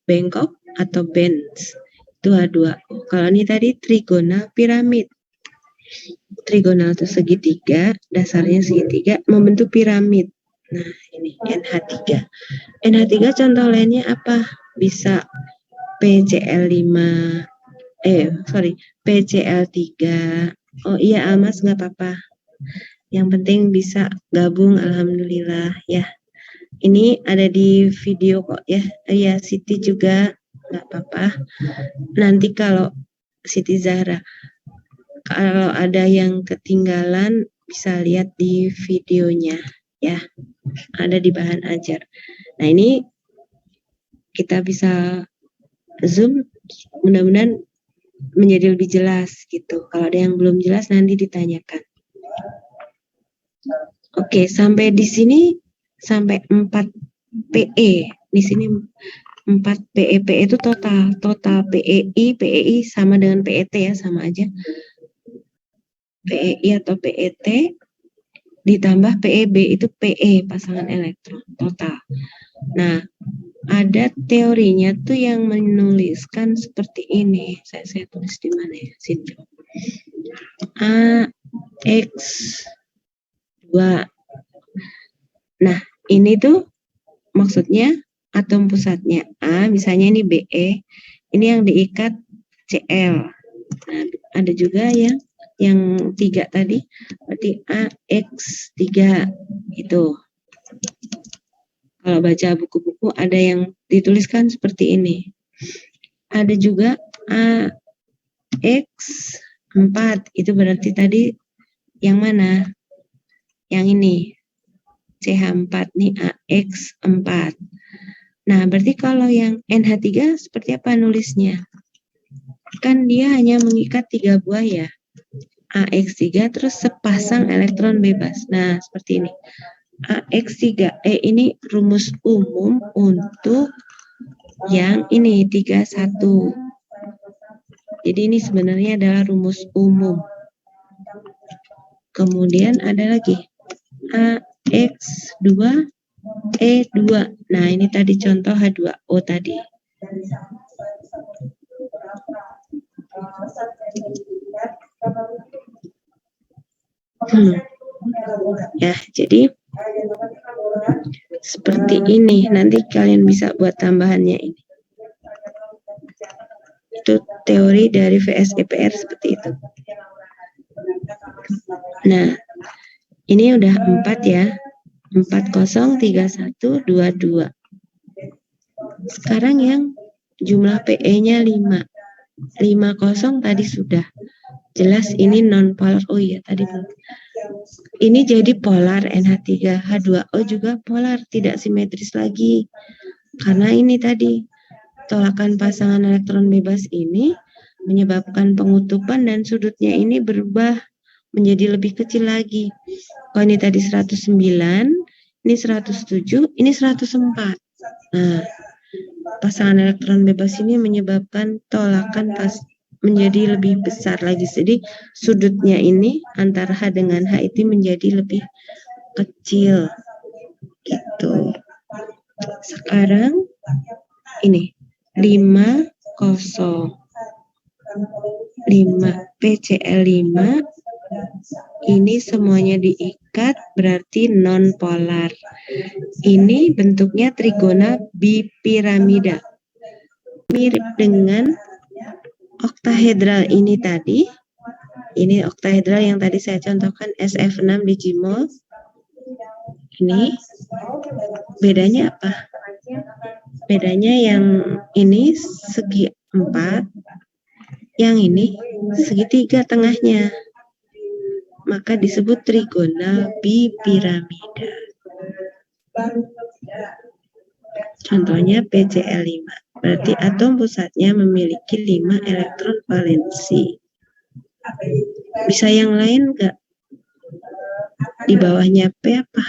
bengkok, atau bends. Itu H2O. Kalau ini tadi trigonal piramid. Trigonal itu segitiga, dasarnya segitiga, membentuk piramid. Nah, ini NH3. NH3 contoh lainnya apa? Bisa PCl5, PCl3. Oh iya, Almas nggak apa-apa. Yang penting bisa gabung, alhamdulillah ya. Ini ada di video kok ya. Iya, Siti juga nggak apa-apa. Nanti kalau Siti Zahra, kalau ada yang ketinggalan bisa lihat di videonya ya. Ada di bahan ajar. Nah, ini kita bisa zoom, mudah-mudahan menjadi lebih jelas gitu. Kalau ada yang belum jelas nanti ditanyakan. Oke, sampai di sini sampai 4 PE. Di sini 4 PE. PE itu total PEI sama dengan PET ya, sama aja. PEI atau PET ditambah PEB itu PE, pasangan elektron total. Nah, ada teorinya tuh yang menuliskan seperti ini. Saya tulis di mana ya? Sini. AX2. Nah, ini tuh maksudnya atom pusatnya A, misalnya ini BE, ini yang diikat Cl. Nah, ada juga yang yang 3 tadi, berarti AX3 itu. Kalau baca buku-buku ada yang dituliskan seperti ini. Ada juga AX4, itu berarti tadi yang mana? Yang ini, CH4 nih, AX4. Nah, berarti kalau yang NH3 seperti apa nulisnya? Kan dia hanya mengikat 3 buah ya. AX3 terus sepasang elektron bebas. Nah, seperti ini. AX3, ini rumus umum untuk yang ini 31. Jadi ini sebenarnya adalah rumus umum. Kemudian ada lagi AX2 E2. Nah, ini tadi contoh H2O tadi. Ya, jadi seperti ini. Nanti kalian bisa buat tambahannya ini. Itu teori dari VSEPR seperti itu. Nah, ini udah 4 ya. 403122. Sekarang yang jumlah PE-nya 5. 50 tadi sudah. Jelas ini non-polar. Oh iya, tadi belum. Ini jadi polar NH3. H2O juga polar, tidak simetris lagi. Karena ini tadi, tolakan pasangan elektron bebas ini menyebabkan pengutupan dan sudutnya ini berubah menjadi lebih kecil lagi. Kalau ini tadi 109, ini 107, ini 104. Nah, pasangan elektron bebas ini menyebabkan tolakan menjadi lebih besar lagi. Jadi sudutnya ini antara H dengan H itu menjadi lebih kecil. Gitu. Sekarang ini 50 PCl5 ini semuanya diikat berarti non polar. Ini bentuknya trigona bipiramida. Mirip dengan oktahedral ini tadi. Ini oktahedral yang tadi saya contohkan SF6 di Gmol. Ini bedanya apa? Bedanya yang ini segi 4, yang ini segitiga tengahnya. Maka disebut trigonal bipiramida. Contohnya PCl5. Berarti atom pusatnya memiliki 5 elektron valensi. Bisa yang lain enggak? Di bawahnya P apa?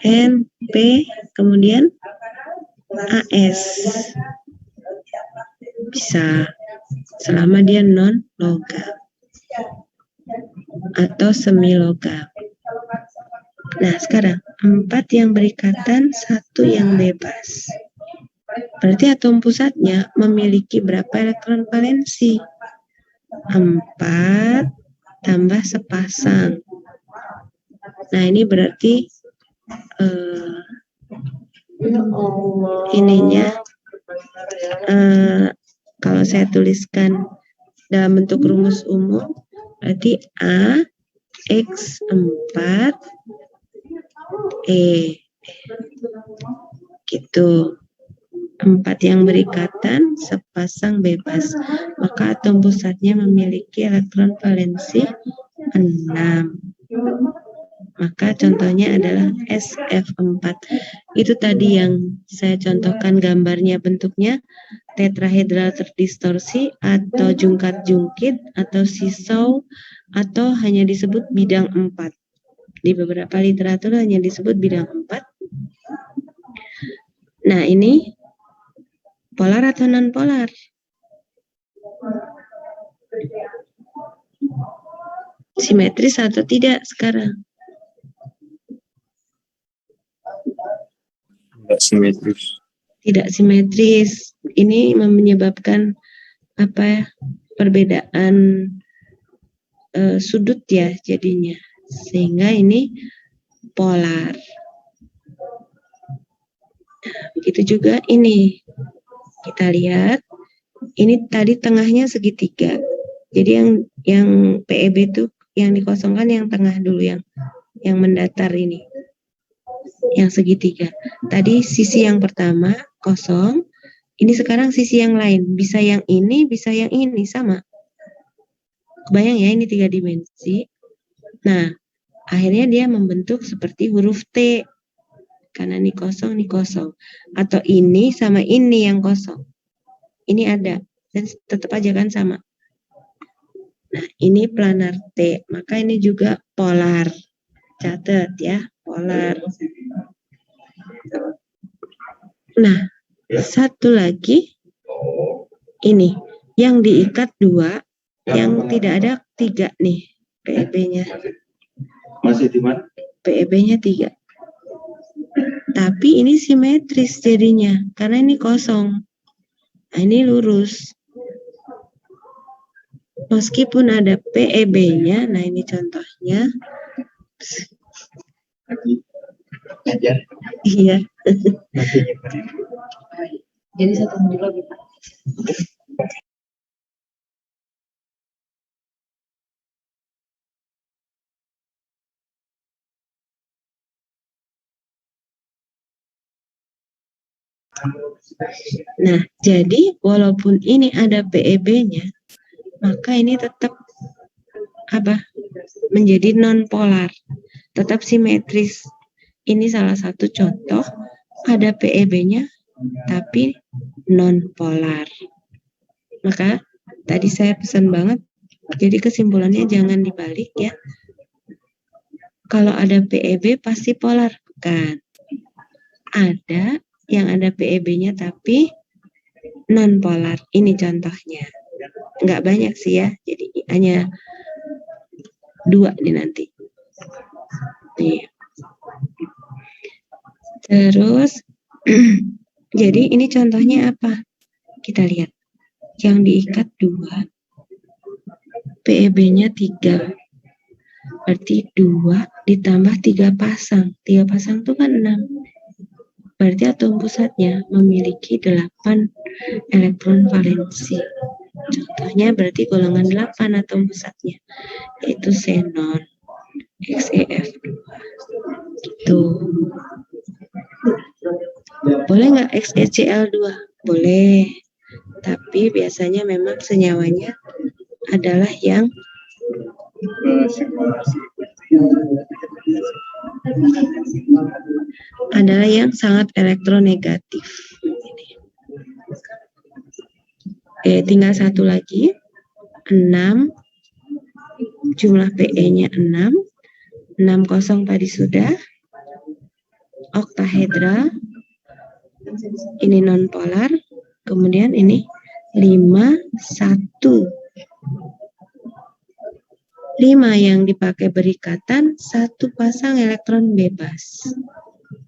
N, P, kemudian AS. Bisa. Selama dia non logam atau semi logam. Nah, sekarang 4 yang berikatan, 1 yang bebas. Berarti atom pusatnya memiliki berapa elektron valensi? 4 tambah sepasang. Nah, ini berarti ininya kalau saya tuliskan dalam bentuk rumus umum, berarti A X4 E. Gitu. 4 yang berikatan, sepasang bebas. Maka atom pusatnya memiliki elektron valensi 6. Maka contohnya adalah SF4. Itu tadi yang saya contohkan gambarnya, bentuknya tetrahedral terdistorsi atau jungkat-jungkit atau sisau atau hanya disebut bidang 4. Di beberapa literatur hanya disebut bidang 4. Nah, ini polar atau non-polar? Simetris atau tidak sekarang? Tidak simetris. Tidak simetris. Ini menyebabkan apa ya? Perbedaan sudut ya jadinya. Sehingga ini polar. Nah, begitu juga ini. Kita lihat. Ini tadi tengahnya segitiga. Jadi yang PEB itu yang dikosongkan yang tengah dulu, yang mendatar ini, yang segitiga. Tadi sisi yang pertama kosong, ini sekarang sisi yang lain, bisa yang ini, bisa yang ini, sama. Kebayang ya, ini 3 dimensi. Nah, akhirnya dia membentuk seperti huruf T, karena ini kosong, atau ini sama ini yang kosong, ini ada, dan tetap aja kan sama. Nah, ini planar T, maka ini juga polar. Catat ya, polar. Nah, satu lagi, ini, yang diikat 2, yang tidak ada 3 nih, PEB-nya. Masih di mana? PEB-nya 3. Tapi ini simetris jadinya, karena ini kosong. Nah, ini lurus. Meskipun ada PEB-nya, nah ini contohnya. Ajar. Iya. Jadi 1 menit lagi, Pak. Nah, jadi walaupun ini ada PEB-nya, maka ini tetap menjadi non polar, tetap simetris. Ini salah satu contoh ada PEB-nya tapi non polar. Maka tadi saya pesan banget, jadi kesimpulannya jangan dibalik ya. Kalau ada PEB pasti polar, bukan. Ada yang ada PEB-nya tapi non polar. Ini contohnya. Nggak banyak sih ya, jadi hanya 2 nih nanti. Nih. Terus, jadi ini contohnya apa? Kita lihat. Yang diikat 2, PEB-nya 3. Berarti 2 ditambah 3 pasang. 3 pasang itu kan 6. Berarti atom pusatnya memiliki 8 elektron valensi. Contohnya berarti golongan 8 atom pusatnya, yaitu xenon, XeF2. Gitu. Boleh nggak XeCl2? Boleh. Tapi biasanya memang senyawanya adalah yang sangat elektronegatif. Tinggal satu lagi, 6, jumlah PE-nya 6, 6 kosong tadi sudah, oktahedra, ini non polar, kemudian ini 5, 1. 5 yang dipakai berikatan, 1 pasang elektron bebas.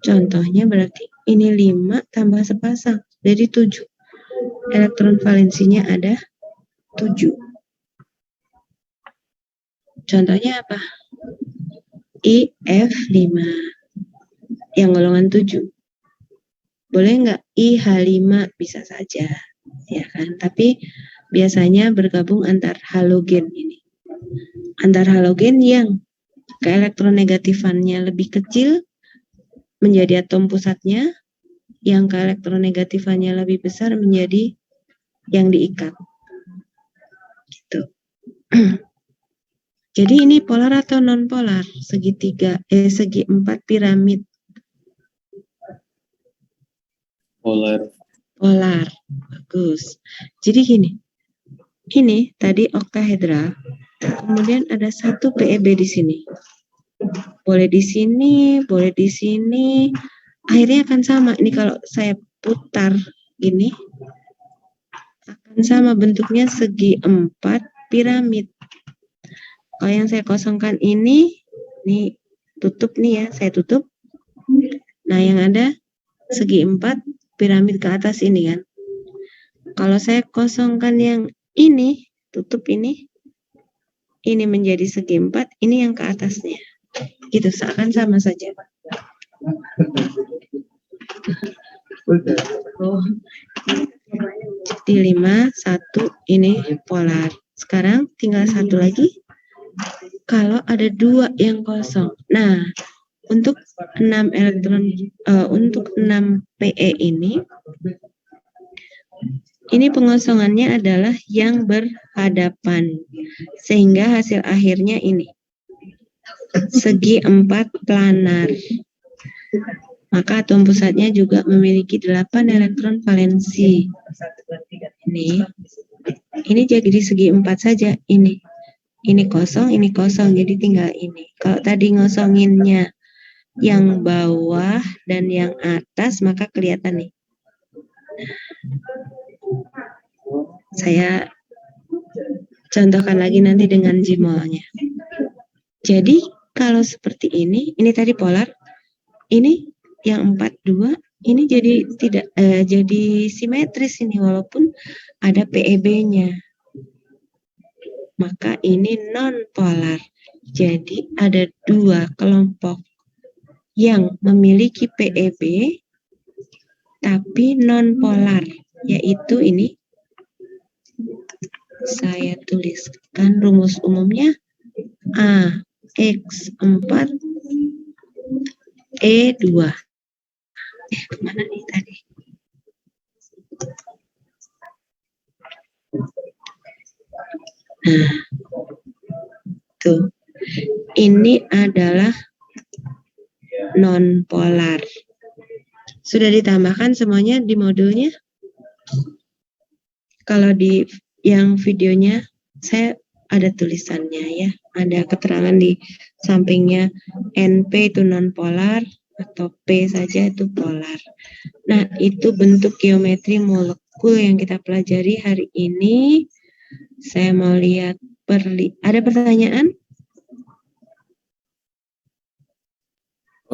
Contohnya berarti ini 5 tambah sepasang, jadi 7. Elektron valensinya ada 7. Contohnya apa? IF5 yang golongan 7. Boleh nggak IH5? Bisa saja, ya kan? Tapi biasanya bergabung antar halogen ini. Antar halogen yang keelektronegatifannya lebih kecil menjadi atom pusatnya, yang keelektronegatifannya lebih besar menjadi yang diikat. Gitu. Jadi ini polar atau non polar? Segi 4 piramid. Polar. Polar. Bagus. Jadi gini. Ini tadi oktahedra, kemudian ada 1 PEB di sini. Boleh di sini, boleh di sini. Akhirnya akan sama. Ini kalau saya putar gini, akan sama bentuknya segi 4 piramid. Kalau yang saya kosongkan ini tutup nih ya, saya tutup. Nah, yang ada segi 4 piramid ke atas ini kan. Kalau saya kosongkan yang ini, tutup ini menjadi segi 4, ini yang ke atasnya. Gitu, seakan sama saja. Oh. Jadi 5, 1, ini polar. Sekarang tinggal satu lagi. Kalau ada 2 yang kosong. Nah, untuk 6 elektron, untuk 6 PE ini pengosongannya adalah yang berhadapan. Sehingga hasil akhirnya ini. Segi 4 planar. Maka atom pusatnya juga memiliki 8 elektron valensi. Ini jadi segi 4 saja ini. Ini kosong, jadi tinggal ini. Kalau tadi ngosonginnya yang bawah dan yang atas, maka kelihatan nih. Saya contohkan lagi nanti dengan jimolnya. Jadi kalau seperti ini tadi polar, ini yang 42, ini jadi tidak jadi simetris ini walaupun ada PEB-nya. Maka ini non polar. Jadi ada 2 kelompok yang memiliki PEB tapi non polar, yaitu ini. Saya tuliskan rumus umumnya AX4 E2. Kemana nih tadi? Nah, tuh. Ini adalah non polar. Sudah ditambahkan semuanya di modulnya? Kalau di yang videonya saya ada tulisannya ya, ada keterangan di sampingnya NP itu non polar atau P saja itu polar. Nah, itu bentuk geometri molekul yang kita pelajari hari ini. Saya mau lihat ada pertanyaan?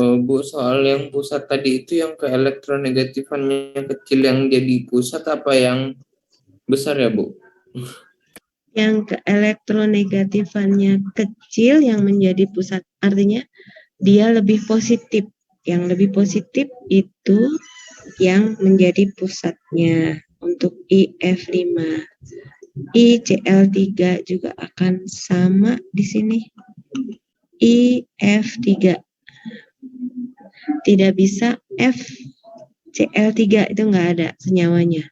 Bu, soal yang pusat tadi itu yang ke elektronegatifannya kecil yang jadi pusat apa yang besar ya, Bu? Yang ke elektronegatifannya kecil yang menjadi pusat, artinya dia lebih positif. Yang lebih positif itu yang menjadi pusatnya untuk IF5. ICl3 juga akan sama di sini. IF3. Tidak bisa FCl3, itu enggak ada senyawanya.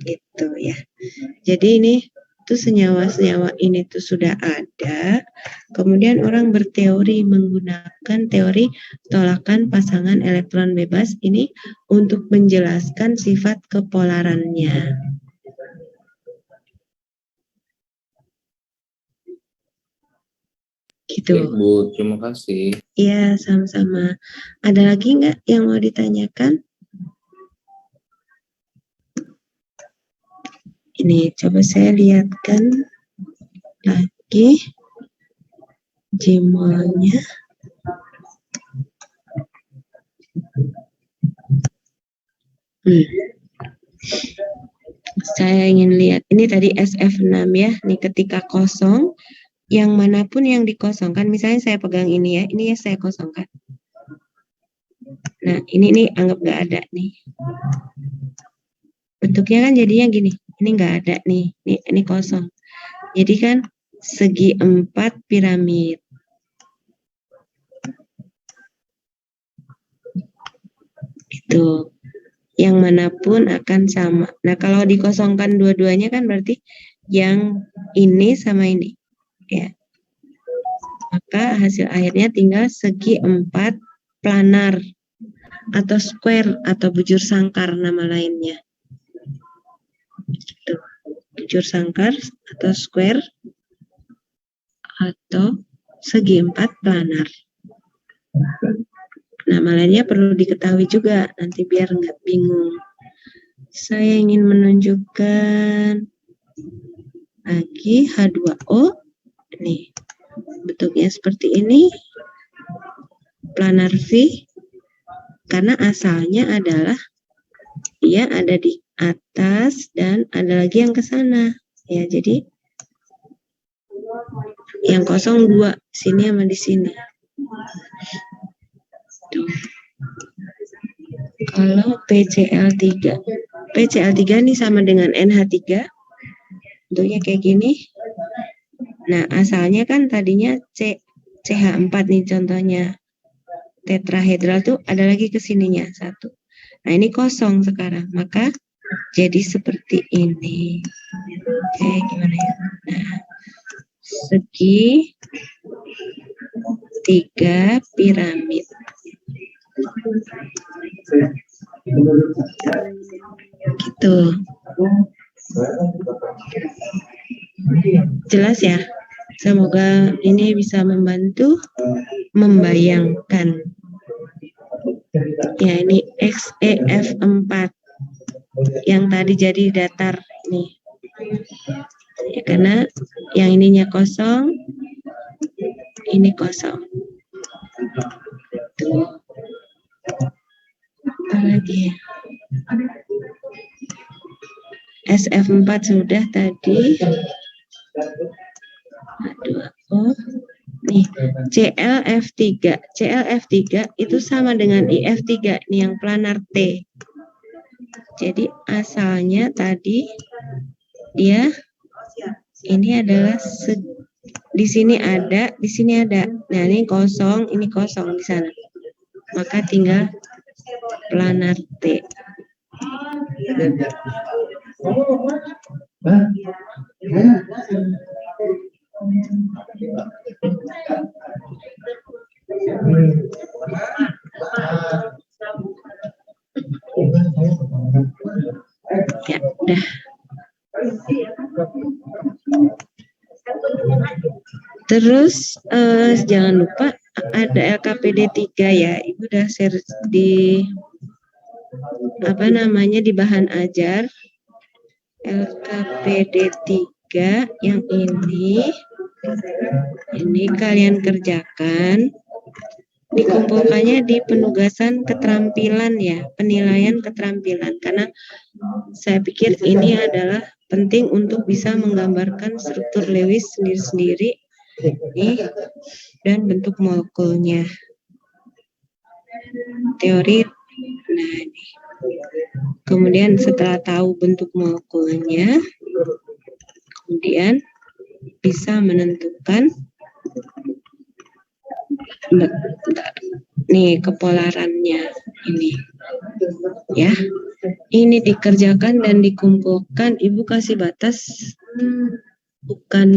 Gitu ya. Jadi ini tuh senyawa-senyawa ini tuh sudah ada. Kemudian orang berteori menggunakan teori tolakan pasangan elektron bebas ini untuk menjelaskan sifat kepolarannya. Gitu. Oke, Bu, terima kasih. Iya, sama-sama. Ada lagi nggak yang mau ditanyakan? Ini coba saya lihatkan lagi jimolnya. Saya ingin lihat, ini tadi SF6 ya, ini ketika kosong, yang manapun yang dikosongkan, misalnya saya pegang ini ya, ini ya saya kosongkan. Nah, ini anggap nggak ada nih. Bentuknya kan jadinya gini, ini nggak ada nih, ini kosong. Jadi kan segi 4 piramid. Itu. Yang manapun akan sama. Nah, kalau dikosongkan dua-duanya kan berarti yang ini sama ini. Ya. Maka hasil akhirnya tinggal segi 4 planar atau square atau bujur sangkar nama lainnya. Gitu. Bujur sangkar atau square atau segi 4 planar. Nama lainnya perlu diketahui juga, nanti biar nggak bingung. Saya ingin menunjukkan lagi H2O. Nih, bentuknya seperti ini. Planar V. Karena asalnya adalah dia ada di atas dan ada lagi yang ke sana. Ya, jadi yang kosong 2, sini sama di sini. Kalau PCl3 ini sama dengan NH3, bentuknya kayak gini. Nah, asalnya kan tadinya CH4 nih contohnya. Tetrahedral tuh ada lagi kesininya 1. Nah, ini kosong sekarang, maka jadi seperti ini. Oke, gimana ya? Nah, segi 3 piramid. Gitu. Jelas ya? Semoga ini bisa membantu membayangkan. Ya, ini XEF4 yang tadi jadi datar nih. Ya, karena yang ininya kosong, ini kosong. Tuh. Apa lagi? SF4 sudah tadi. Aduh, oh. Nih, CLF3. CLF3 itu sama dengan IF3, ini yang planar T. Jadi asalnya tadi dia ini adalah di sini ada, di sini ada. Nah, ini kosong di sana. Maka tinggal planar T. Ya, udah. Terus jangan lupa ada LKPD 3 ya. Ibu udah share di di bahan ajar. LKPD 3 yang ini kalian kerjakan. Dikumpulkannya di penugasan keterampilan ya, penilaian keterampilan, karena saya pikir ini adalah penting untuk bisa menggambarkan struktur Lewis sendiri-sendiri dan bentuk molekulnya. Teori, nah ini. Kemudian setelah tahu bentuk molekulnya, kemudian bisa menentukan nih kepolarannya ini ya. Ini dikerjakan dan dikumpulkan. Ibu kasih batas bukan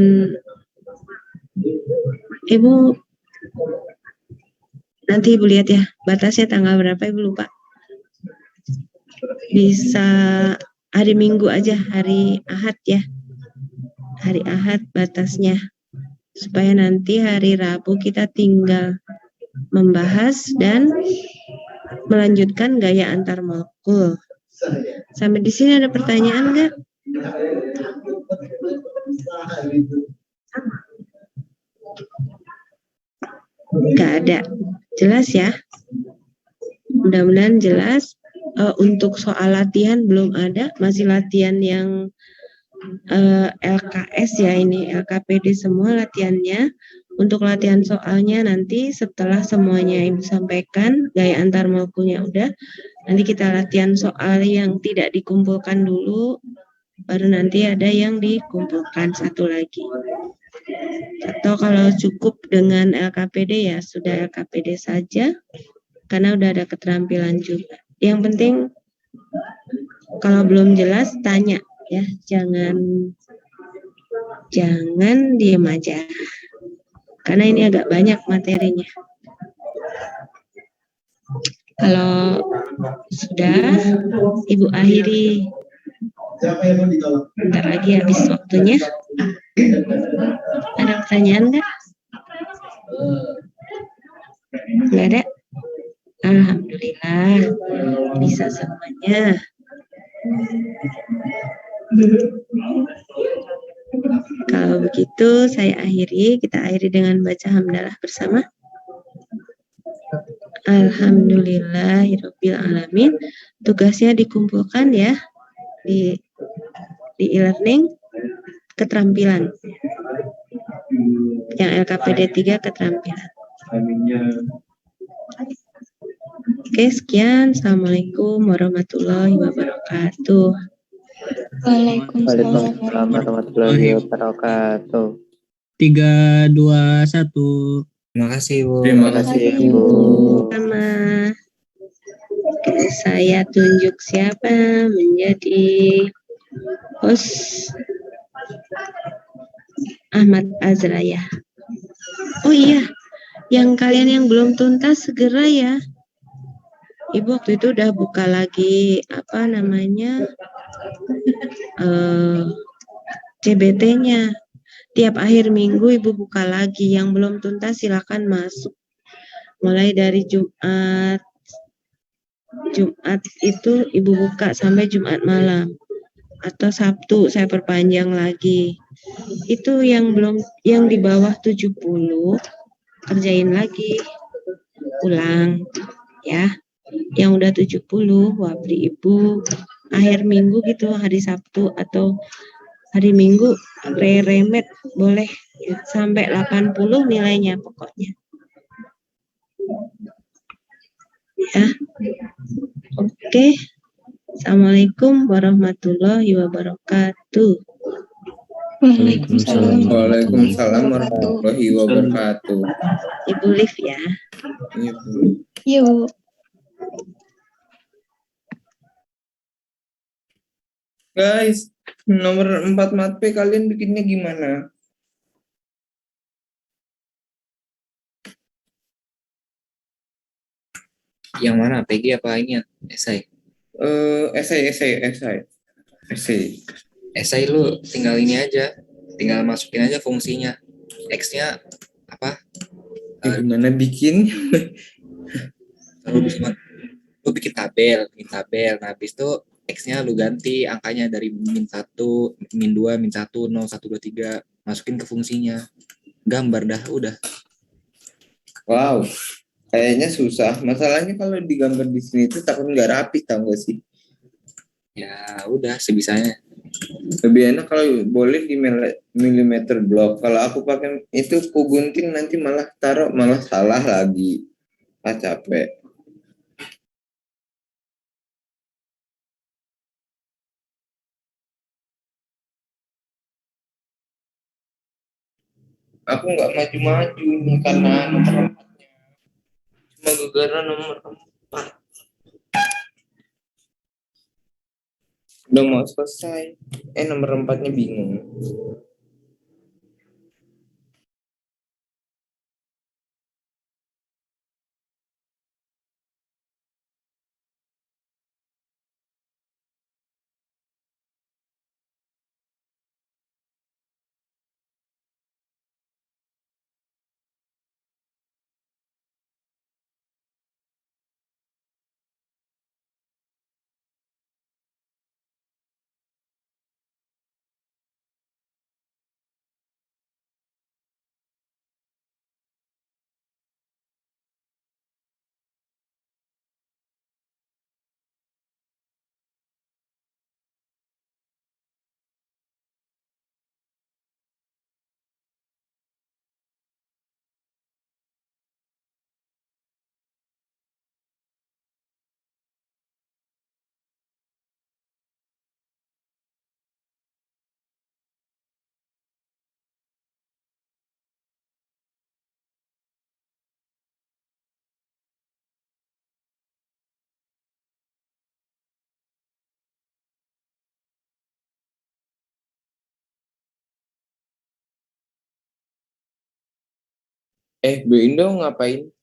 Ibu nanti Ibu lihat ya batasnya tanggal berapa, Ibu lupa. Bisa hari Minggu aja, hari Ahad ya. Hari Ahad batasnya. Supaya nanti hari Rabu kita tinggal membahas dan melanjutkan gaya antar molekul. Sampai di sini ada pertanyaan nggak? Nggak ada. Jelas ya? Mudah-mudahan jelas. Untuk soal latihan belum ada, masih latihan yang LKS ya, ini LKPD semua latihannya. Untuk latihan soalnya nanti setelah semuanya Ibu sampaikan, gaya antar molekulnya udah, nanti kita latihan soal yang tidak dikumpulkan dulu, baru nanti ada yang dikumpulkan satu lagi. Atau kalau cukup dengan LKPD ya sudah LKPD saja, karena udah ada keterampilan juga. Yang penting kalau belum jelas tanya ya, jangan diem aja. Karena ini agak banyak materinya. Kalau sudah, Ibu akhiri. Bentar lagi habis waktunya. Ada pertanyaan nggak? Nggak ada? Alhamdulillah, bisa semuanya. Kalau begitu saya akhiri, kita akhiri dengan baca hamdalah bersama. Alhamdulillahirabbil alamin. Tugasnya dikumpulkan ya di e-learning keterampilan. Yang LKPD 3 keterampilan. Oke, sekian. Assalamualaikum warahmatullahi wabarakatuh. Waalaikumsalam warahmatullahi wabarakatuh. 3, 2, 1. Terima kasih, Bu. Terima kasih, Bu. Sama. Oke, saya tunjuk siapa menjadi host. Ahmad Azra ya. Oh iya, yang kalian yang belum tuntas segera ya. Ibu waktu itu udah buka lagi CBT-nya. Tiap akhir minggu Ibu buka lagi. Yang belum tuntas silakan masuk. Mulai dari Jumat itu Ibu buka sampai Jumat malam. Atau Sabtu saya perpanjang lagi. Itu yang di bawah 70 kerjain lagi. Ulang ya. Yang udah 70 wabri Ibu akhir minggu gitu, hari Sabtu atau hari Minggu remet boleh sampai 80 nilainya pokoknya. Ya. Oke. Assalamualaikum warahmatullahi wabarakatuh. Waalaikumsalam. Waalaikumsalam warahmatullahi wabarakatuh. Ibu live ya. Iya, Bu. Yuk. Guys, nomor 4 matpe kalian bikinnya gimana? Yang mana? PG apa ini? Esai? Esai. Esai lu tinggal ini aja. Tinggal masukin aja fungsinya. X-nya apa? Gimana bikin? Lu bikin tabel. Nah, habis itu X-nya lu ganti angkanya dari -1, -2, -1, 0, 1, 2, 3. Masukin ke fungsinya. Gambar dah, udah. Wow, kayaknya susah. Masalahnya kalau digambar di sini tuh takut nggak rapi, tau gak sih? Ya, udah sebisanya. Lebih enak kalau boleh di milimeter block. Kalau aku pakai itu ku gunting nanti malah salah lagi. Capek. Aku nggak maju-maju ini karena nomor 4-nya. Cuma gara-gara nomor 4. Udah mau selesai. Nomor 4-nya bingung. Bu Indo ngapain?